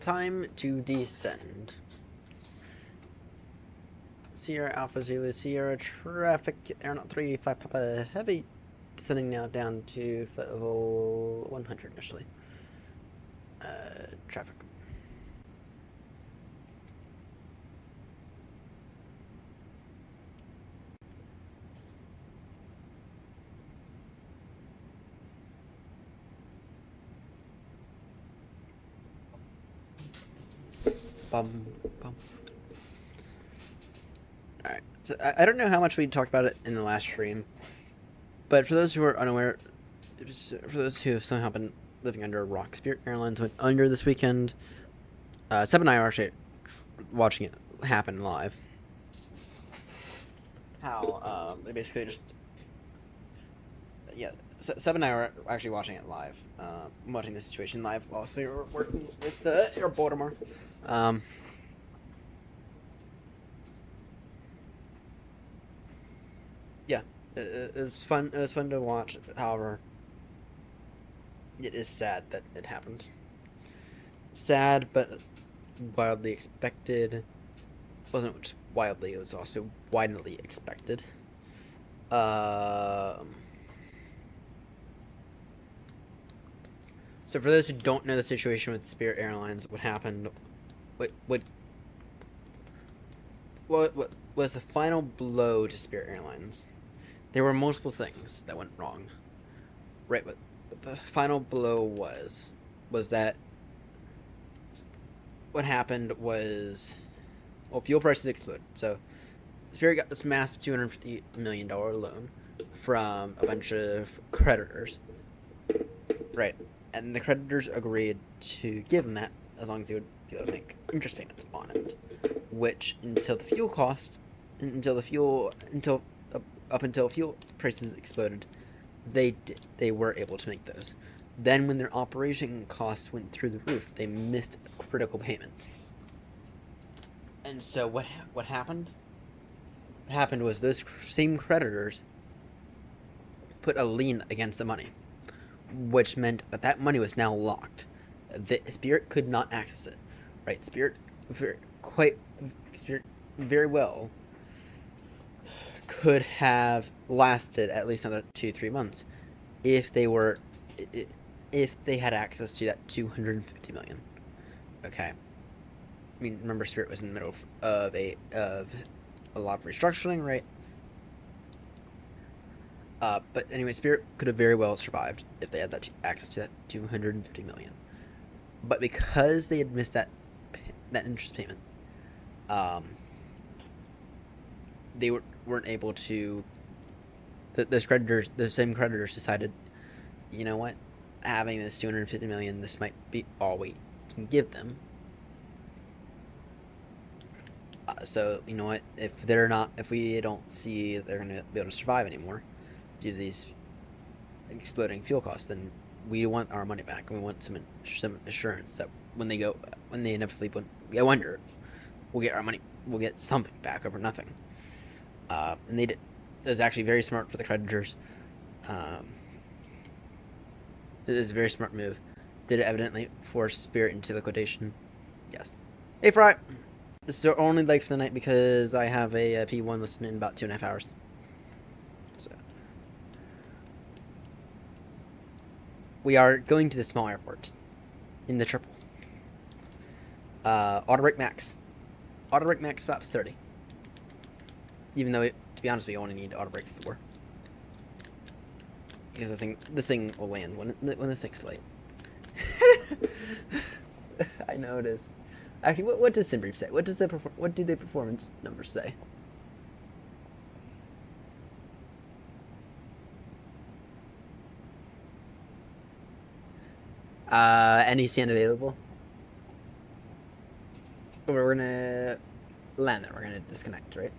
S1: time to descend. Sierra Alpha Zulu Sierra traffic Aeronaut 35 Papa Heavy descending now down to flight level 100 initially. Traffic. Bum, bum. Alright, so I don't know how much we talked about it in the last stream, but for those who are unaware, for those who have somehow been living under a rock, Spirit Airlines went under this weekend. Seb and I are actually watching it happen live. How they basically just, yeah, Seb and I are actually watching it live, watching the situation live whilst we were working with Air Baltimore. Yeah, it was fun. It was fun to watch. However, it is sad that it happened. Sad, but wildly expected. It wasn't just wildly; it was also widely expected. So for those who don't know the situation with Spirit Airlines, what happened? What was the final blow to Spirit Airlines? There were multiple things that went wrong. Right, what the final blow was that what happened was, well, fuel prices exploded. So Spirit got this massive $250 million loan from a bunch of creditors. Right, and the creditors agreed to give them that as long as they would be able to make interest payments on it, which until fuel prices exploded, they were able to make those. Then when their operation costs went through the roof, they missed critical payments. And so what happened? What happened was those same creditors put a lien against the money, which meant that money was now locked. The Spirit could not access it. Right, Spirit very well could have lasted at least another 2-3 months if they had access to that $250 million. Okay, I mean, remember, Spirit was in the middle of a lot of restructuring, right? But anyway, Spirit could have very well survived if they had that access to that $250 million. But because they had missed that interest payment, they weren't able to. Those same creditors decided, you know what, having this $250 million, this might be all we can give them. So you know what, if we don't see they're going to be able to survive anymore due to these exploding fuel costs, then we want our money back, and we want some assurance that when they inevitably go under, we'll get our money, we'll get something back over nothing. And they did. It was actually very smart for the creditors. It was a very smart move. Did it evidently force Spirit into liquidation? Yes. Hey, Fry. This is our only leg for the night because I have a P1 listening in about 2.5 hours. So we are going to the small airport in the triple. Auto brake max. Auto brake max stops 30. Even though, to be honest, we only need auto brake 4. Because this thing will land when this thing's late. I know it is. Actually, what does SimBrief say? What do the performance numbers say? Any stand available? We're gonna land there. We're gonna disconnect, right?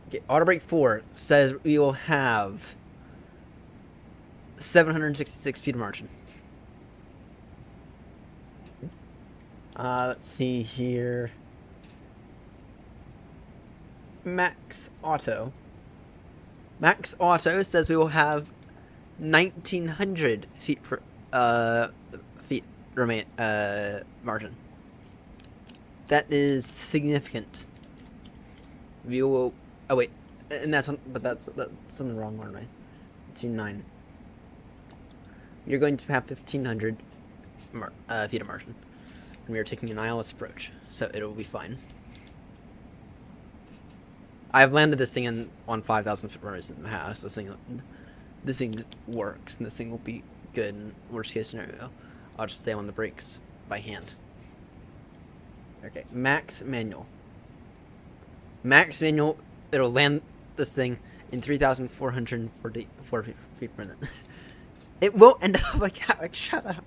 S1: Okay, auto brake 4 says we will have 766 feet of margin. Let's see here. Max Auto says we will have 1,900 feet feet remain margin. That is significant. We will. Oh wait, and that's on, but that's on the wrong one, right? 2.9. You're going to have 1,500 feet of margin, and we are taking an ILS approach, so it'll be fine. I've landed this thing on 5,000 foot runners in the past. This thing works, and this thing will be good in worst case scenario. I'll just stay on the brakes by hand. Okay, max manual. Max manual, it'll land this thing in 3,444 feet per minute. It won't end up like Gatwick, shut up.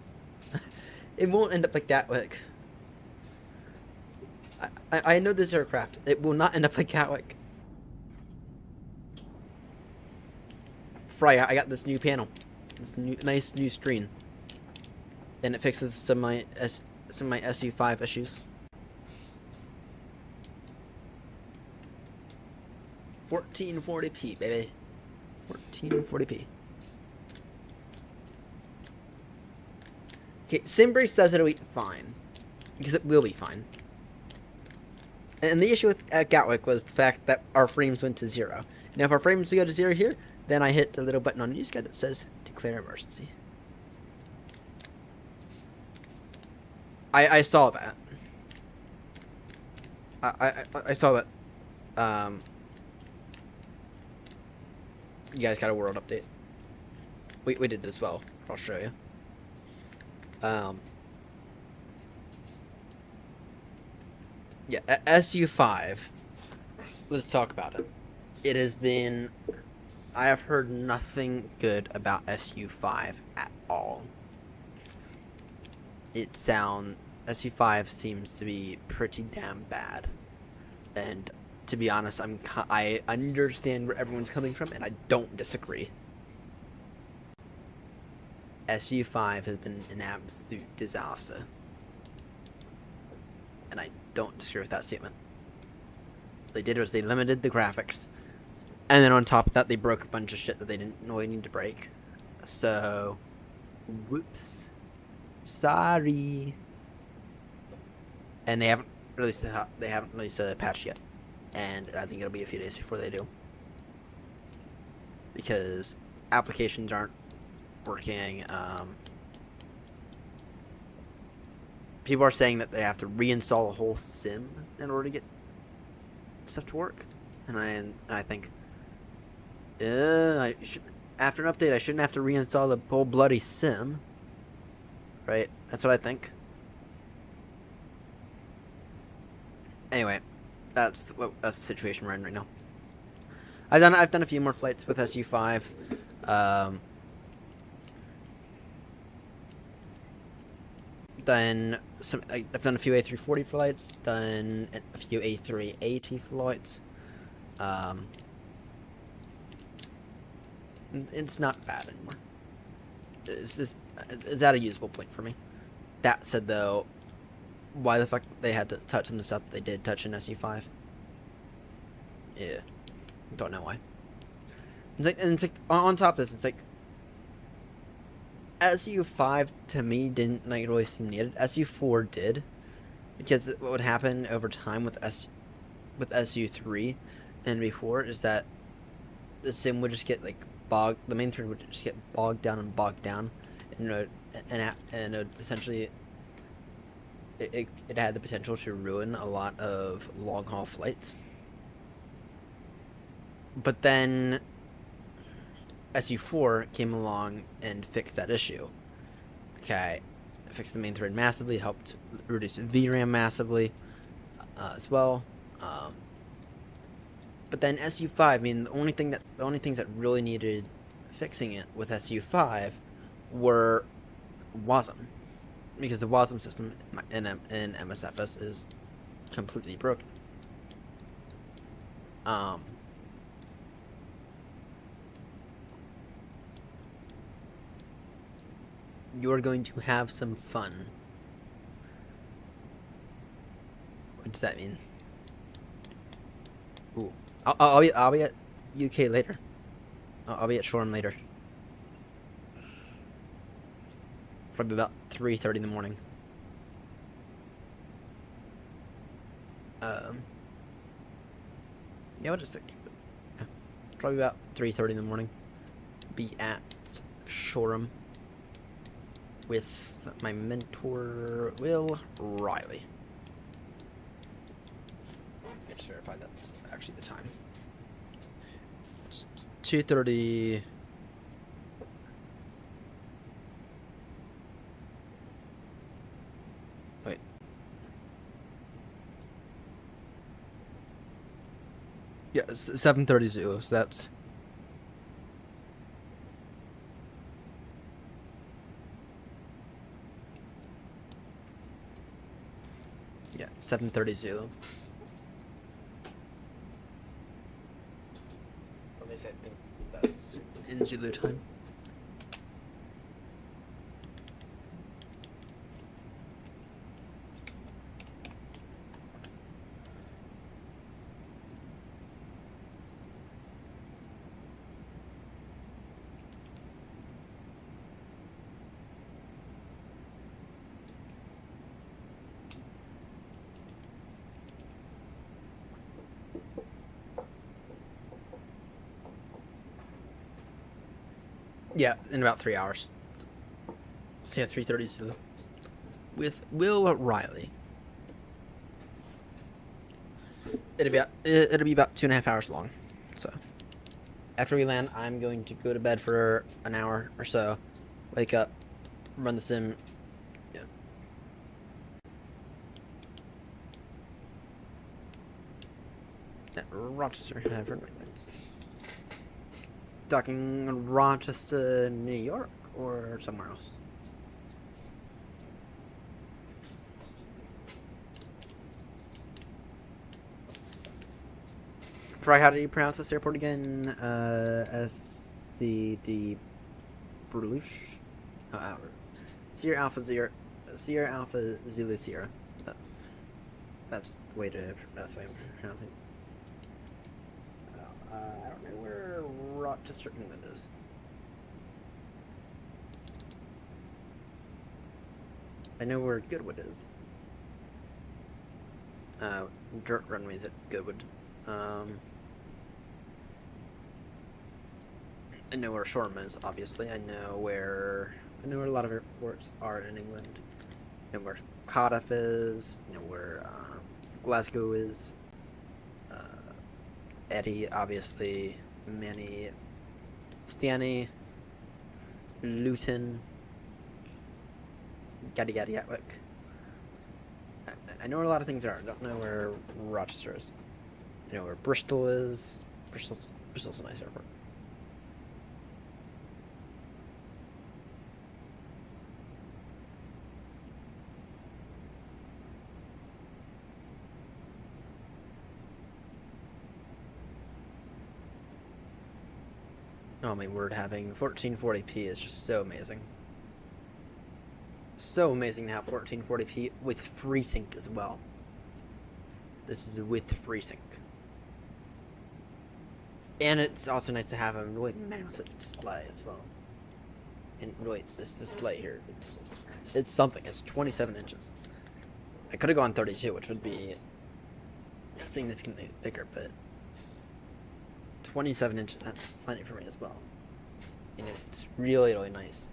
S1: It won't end up like Gatwick. I know this aircraft. It will not end up like Gatwick. Fry, I got this new panel. This nice new screen. And it fixes some of my SU5 issues. 1440p, baby. 1440p. Okay, SimBrief says it'll be fine. Because it will be fine. And the issue with Gatwick was the fact that our frames went to 0. Now if our frames go to 0 here, then I hit the little button on NewsGuide that says declare emergency. I saw that. I saw that. You guys got a world update. We did it as well. I'll show you. Yeah, SU5. Let's talk about it. It has been... I have heard nothing good about SU5 at all. SU5 seems to be pretty damn bad. And to be honest, I understand where everyone's coming from, and I don't disagree. SU5 has been an absolute disaster. And I don't disagree with that statement. What they did was they limited the graphics. And then on top of that, they broke a bunch of shit that they didn't really need to break. So, whoops. Sorry. And they haven't released a patch yet. And I think it'll be a few days before they do. Because applications aren't working. People are saying that they have to reinstall a whole sim in order to get stuff to work. And I think, after an update, I shouldn't have to reinstall the whole bloody sim. Right? That's what I think. Anyway, that's the situation we're in right now. I've done a few more flights with SU5. Then I've done a few A340 flights. Done a few A380 flights. It's not bad anymore. It's at a usable point for me. That said, though, why the fuck they had to touch some of the stuff they did touch in SU5? Yeah, don't know why. It's like on top of this, it's like SU5 to me didn't really seem needed. SU4 did, because what would happen over time with SU3 and before is that the sim would just get like bogged. The main thread would just get bogged down, and it would essentially it had the potential to ruin a lot of long haul flights. But then SU4 came along and fixed that issue. Okay, it fixed the main thread massively, helped reduce VRAM massively as well. But then SU5, I mean, the only things that really needed fixing it with SU5 were WASM, because the WASM system in MSFS is completely broken. You're going to have some fun. What does that mean? Ooh, I'll be at UK later. I'll be at Shoreham later. Probably about 3:30 in the morning. Yeah, we'll just stick. Yeah. Probably about 3:30 in the morning. Be at Shoreham with my mentor, Will Riley. I just verified that's actually the time. It's 2:30. Wait. Yeah, it's 7:30 Zulu, so that's... Yeah, 7:30 Zulu. At least I think that's in Zulu time. Yeah, in about 3 hours. So yeah, 3:30 Zulu. With Will Riley. It'll be about 2.5 hours long. So after we land, I'm going to go to bed for an hour or so. Wake up, run the sim. Yeah. At Rochester, have run my lines. Talking Rochester, New York, or somewhere else? Fry, how do you pronounce this airport again? SCD Bruges? Oh, Sierra Alpha Zulu Sierra. That's the way I'm pronouncing it. I don't know where Rochester, England is. I know where Goodwood is. Dirt runways at Goodwood. I know where Shoreham is, obviously. I know where a lot of airports are in England. I know where Cardiff is. I know where Glasgow is. Eddie, obviously, Manny, Stanny, Luton, Gatwick. I know where a lot of things are. I don't know where Rochester is. I know where Bristol is. Bristol's a nice airport. Oh my word, having 1440p is just so amazing. So amazing to have 1440p with FreeSync as well. This is with FreeSync. And it's also nice to have a really massive display as well. And really, this display here, it's something. It's 27 inches. I could have gone 32, which would be significantly bigger, but 27 inches, that's plenty for me as well. And it's really, really nice.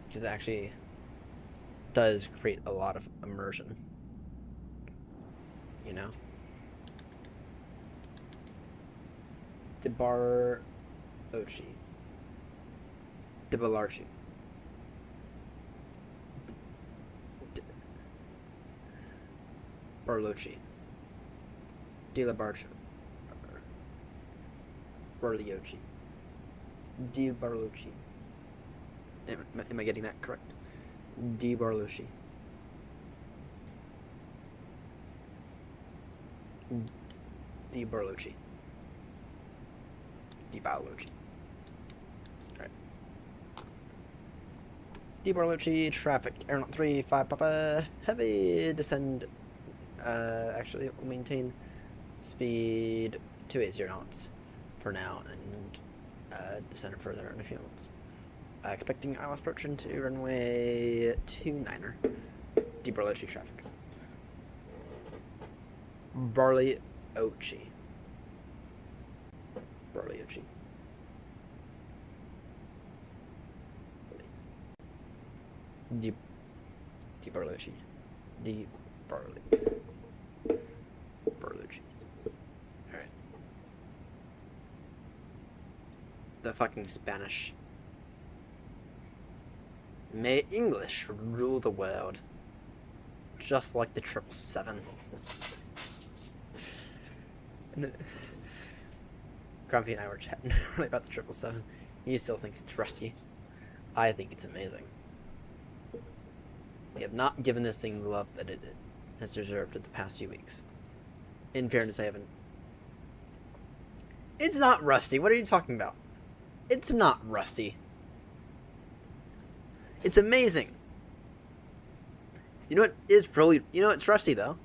S1: Because it actually does create a lot of immersion. You know? Debarchi. Debalarchi. Barlocci. De la Barcha. Barliochi. Di Barlucci. Am I getting that correct? Di Barlucci. Di Barlucci. Di Barlucci. Alright. Di Barlucci, traffic. Aeronaut 35 Papa. Heavy descend. Actually, we'll maintain speed 280 knots for now and descend further in a few months. Expecting ILS approach into runway 29er. Deep Barley Ochi traffic. Barley Ochi. Barley Ochi. Deep Barley Ochi. Deep Barley. Barley Ochi. Alright. The fucking Spanish. May English rule the world. Just like the 777. Grumpy and I were chatting earlier about the 777. He still thinks it's rusty. I think it's amazing. We have not given this thing the love that it has deserved in the past few weeks. In fairness, I haven't. It's not rusty. What are you talking about? It's not rusty. It's amazing. You know what is really... You know what's rusty, though?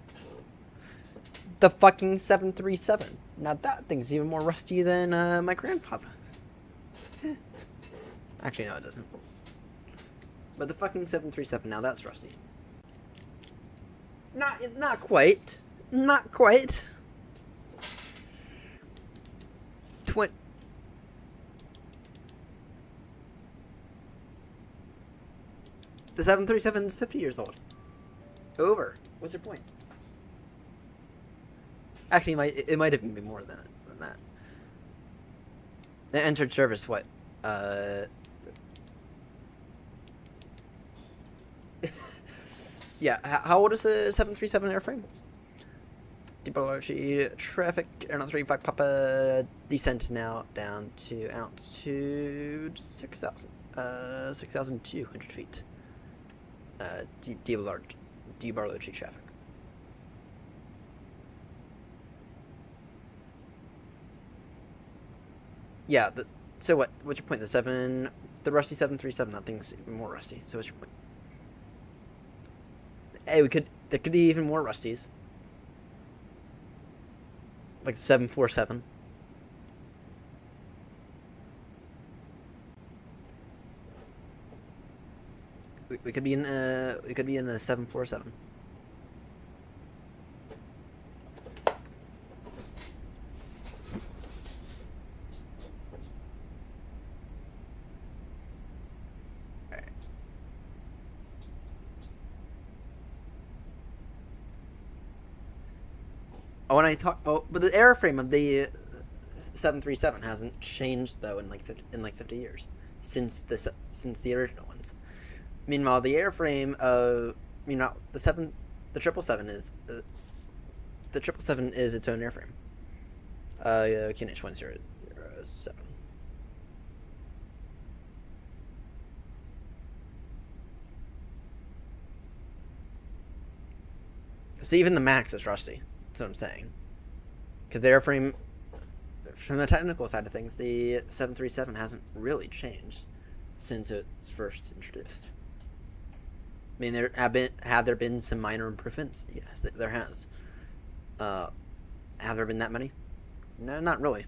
S1: The fucking 737. Now that thing's even more rusty than my grandfather. Actually, no, it doesn't. But the fucking 737, now that's rusty. Not quite. Not quite. The 737 is 50 years old. Over. What's your point? Actually, it might even be more than that. It entered service, what? Yeah, how old is the 737 airframe? Deep Barley Ochi traffic, Aeronaut 35 Papa, descent now down to altitude 6,200 feet. Deep Barley Ochi traffic. Yeah, so what? What's your point? The rusty 737, that thing's even more rusty. So what's your point? Hey, there could be even more rusties. Like the 747. We could be in a 747. When I talk, but the airframe of the 737 hasn't changed though in like 50 years since the original ones. Meanwhile, the airframe of the 777 is the 777 is its own airframe. QNH 1007. So even the Max is rusty. That's what I'm saying. Because the airframe, from the technical side of things, the 737 hasn't really changed since it was first introduced. I mean, have there been some minor improvements? Yes, there has. Have there been that many? No, not really.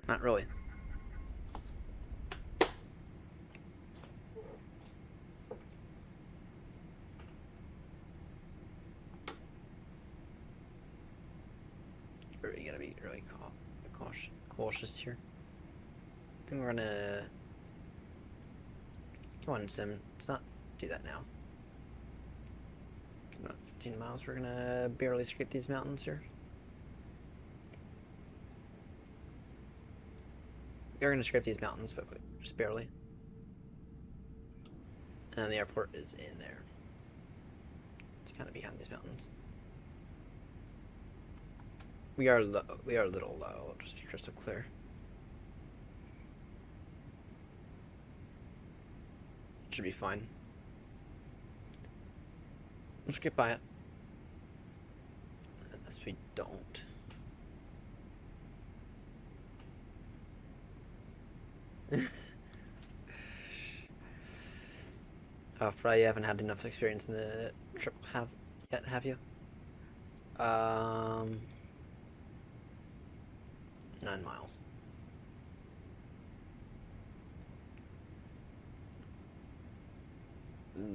S1: Not really. You gotta be really cautious here. I think we're gonna... Come on, Sim. Let's not do that now. Come on, 15 miles. We're gonna barely scrape these mountains here. We're gonna scrape these mountains, but just barely. And the airport is in there. It's kind of behind these mountains. We are a little low, just to be crystal clear. Should be fine. Let's get by it. Unless we don't. Oh, Fry, you haven't had enough experience in the triple yet, have you? 9 miles.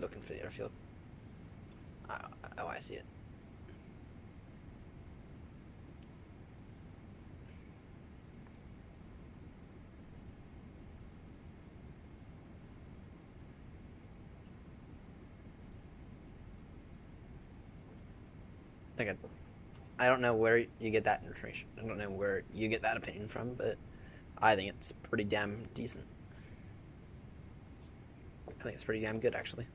S1: looking for the airfield. Oh, I see it. Again, I don't know where you get that information. I don't know where you get that opinion from, but I think it's pretty damn decent. I think it's pretty damn good, actually.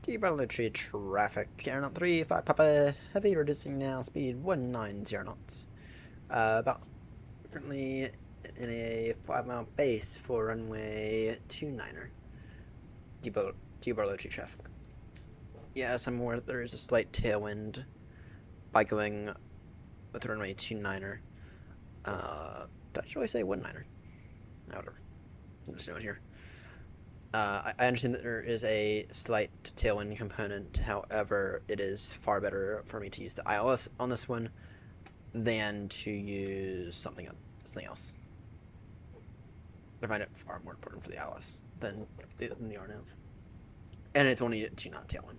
S1: T-Tree traffic. Aeronaut 3, 5 Papa Heavy, reducing now, speed 190 knots. About currently in a 5-mile base for runway 29er. T-Tree traffic. Yes, I'm aware that there is a slight tailwind by going with runway 29er. Did I really say 19er? No, whatever. I'm just doing here. I understand that there is a slight tailwind component. However, it is far better for me to use the ILS on this one than to use something else. I find it far more important for the ILS than the RNAV. And it's only a 2-knot tailwind.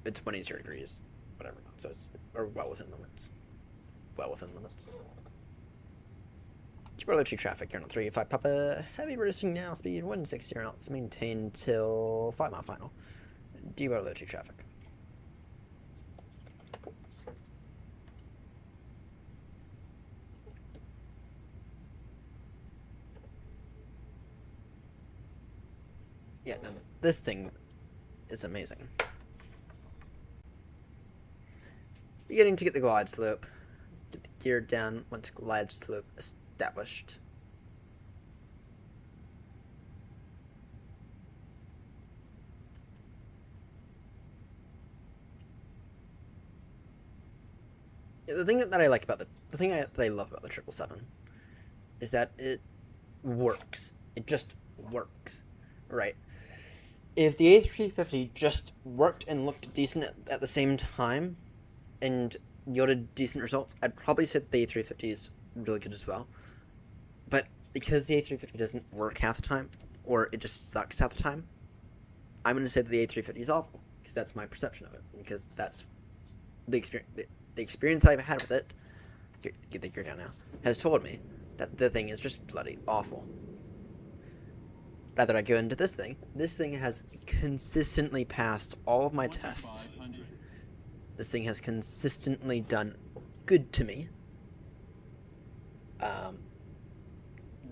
S1: It's 180 degrees, whatever. So it's well within limits. Gibraltar traffic, Aeronaut 3, 5 Papa Heavy, reducing now, speed 160 knots, maintained till 5-mile final. Gibraltar traffic. Yeah, no, this thing is amazing. Beginning to get the glide slope. Get the gear down once glide slope established. Yeah, the thing that I like about the thing that I love about the 777 is that it works. It just works, right? If the A350 just worked and looked decent at the same time, and yielded decent results, I'd probably say the A350 is really good as well. But because the A350 doesn't work half the time, or it just sucks half the time, I'm going to say that the A350 is awful, because that's my perception of it, because that's the experience. The experience I've had with it, get the gear down now, has told me that the thing is just bloody awful. Rather, I go into this thing has consistently passed all of my tests. This thing has consistently done good to me.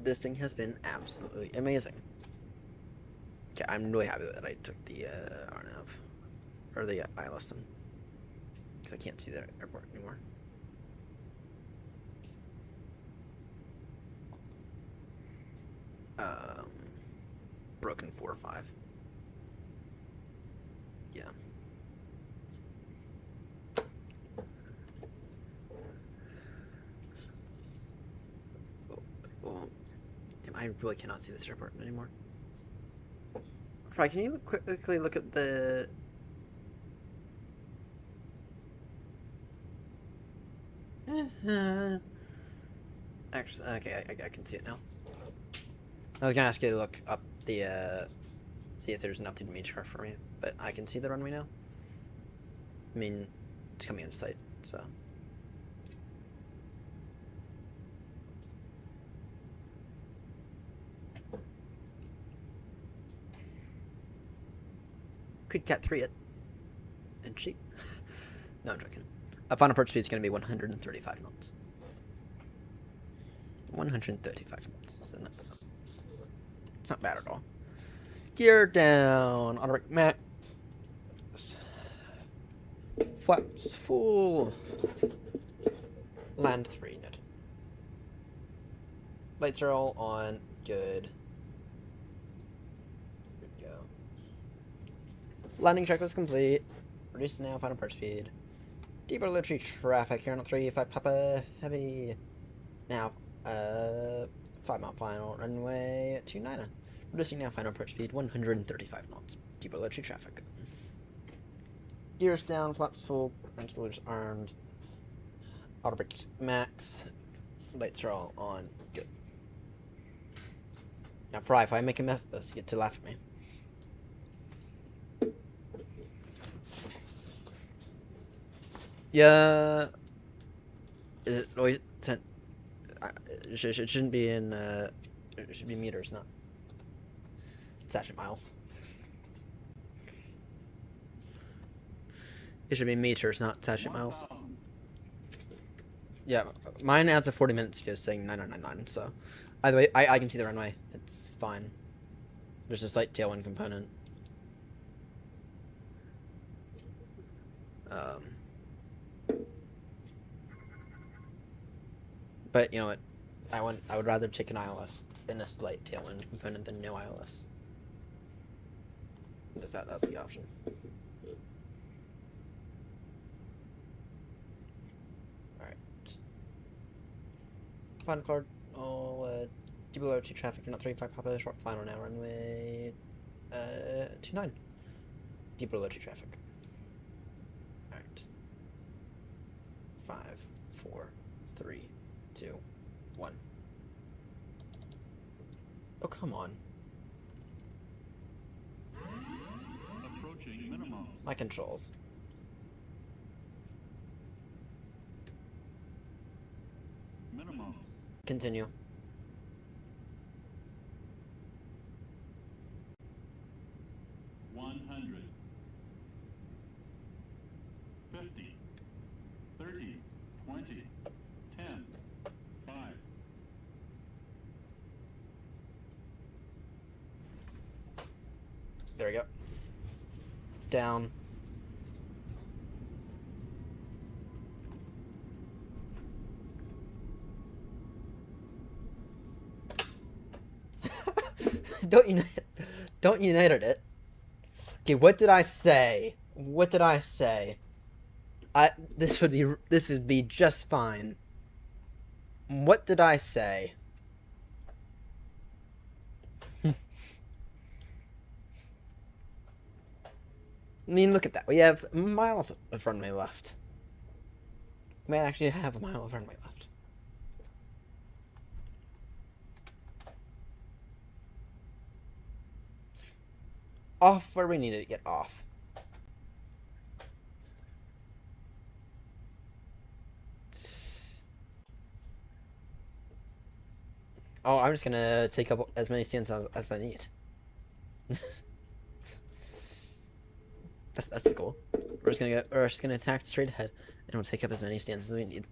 S1: This thing has been absolutely amazing. Okay, I'm really happy that I took the RNAV, or the ILS, because I can't see the airport anymore. Broken 4 or 5. Yeah. Oh, damn, I really cannot see this airport anymore. Fry, can you quickly look at the... Actually, okay, I can see it now. I was gonna ask you to look up the, see if there's an updated main chart for me, but I can see the runway now. I mean, it's coming into sight, so. Could Cat 3 it. And cheap. No, I'm joking. Final approach speed is going to be 135 knots. 135 knots. So it's not bad at all. Gear down. Automatic max. Flaps full. Land 3 net. Lights are all on. Good. Good to go. Landing checklist complete. Reduce now. Final approach speed. Deeper literary traffic. Aeronaut 3, 5 Papa Heavy. Now, 5-mile final. Runway 29er. Reducing now. Final approach speed 135 knots. Deeper literary traffic. Gears down, flaps full, and spoilers armed. Auto brakes max. Lights are all on. Good. Now, Fry, if I make a mess of this, you get to laugh at me. Yeah. Is it always sent? It shouldn't be in. It should be meters, not sachet miles. It should be meters, not sachet miles. Yeah, mine adds a 40 minutes to saying 9999. So, either way, I can see the runway. It's fine. There's a slight tailwind component. But you know what? I would rather take an ILS than a slight tailwind component than no ILS. That's the option. Alright. Final card. All below 2 traffic, not 35 popular, short final now, runway 29. Deep below 2 traffic. Alright. 5, 4, 3, 2, 1. Oh, come on.
S9: Approaching minimum.
S1: My controls.
S9: Minimum.
S1: Continue.
S9: $100. 50. 30. 20. 10. 5.
S1: There we go. Down. Don't unite it. Okay, what did I say? What did I say? This would be just fine. What did I say? I mean, look at that. We have miles of runway left. We might actually have a mile of runway left. Off where we need to get off. Oh, I'm just gonna take up as many stands as I need. That's cool. We're just gonna attack straight ahead, and we'll take up as many stands as we need.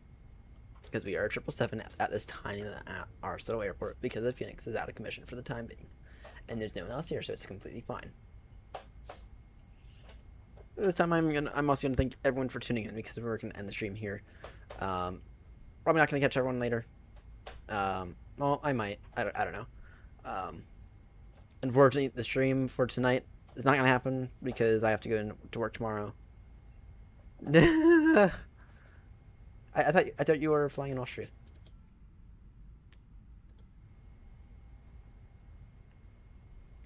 S1: Because we are 777 at this tiny Arsenal airport, because the Phoenix is out of commission for the time being, and there's no one else here, so it's completely fine. This time I'm also gonna thank everyone for tuning in, because we're gonna end the stream here. Probably not gonna catch everyone later. Well, I might. I don't know. Unfortunately, the stream for tonight is not gonna happen because I have to go to work tomorrow. I thought you were flying in Austria.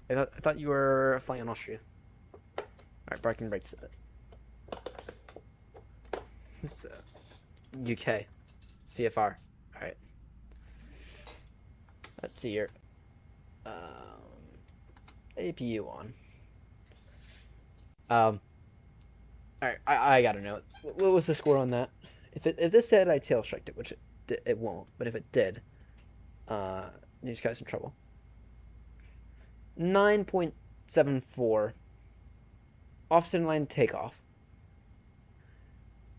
S1: I thought you were flying in Austria. All right, braking brakes. So, UK, VFR. All right. Let's see here. APU on. All right, I gotta know. What was the score on that? If this said I tail striked it, which it won't, but if it did, these guys in trouble. 9.74. Offset line takeoff.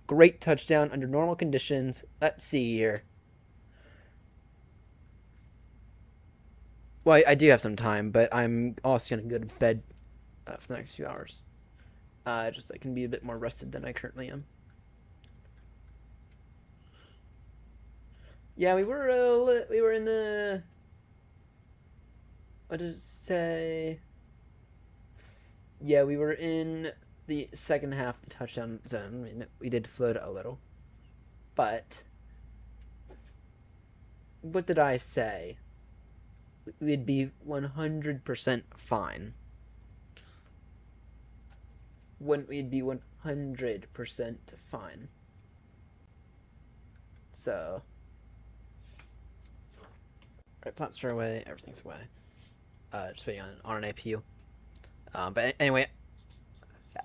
S1: Great touchdown under normal conditions. Let's see here. Well, I do have some time, but I'm also going to go to bed for the next few hours. Just so I can be a bit more rested than I currently am. Yeah, we were in the... What did it say? Yeah, we were in the second half of the touchdown zone. I mean, we did float a little. But... what did I say? We'd be 100% fine. when we'd be 100% fine. So, right, flaps are away, everything's away. Just waiting on an APU. But anyway,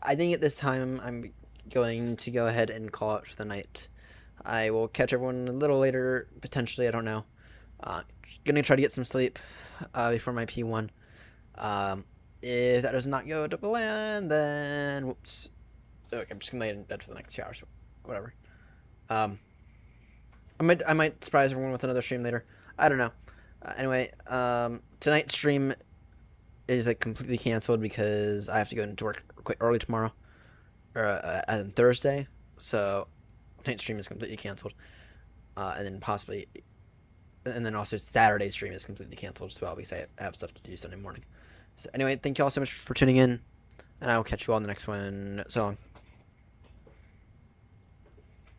S1: I think at this time I'm going to go ahead and call out for the night. I will catch everyone a little later, potentially, I don't know. Gonna try to get some sleep before my P1. If that does not go to plan, then whoops. Okay, I'm just gonna lay in bed for the next 2 hours, whatever. I might surprise everyone with another stream later. I don't know. Anyway, tonight's stream is like completely canceled because I have to go into work quite early tomorrow, or on Thursday. So tonight's stream is completely canceled, and then also Saturday's stream is completely canceled as well because I have stuff to do Sunday morning. So anyway, thank you all so much for tuning in, and I will catch you all in the next one. So long.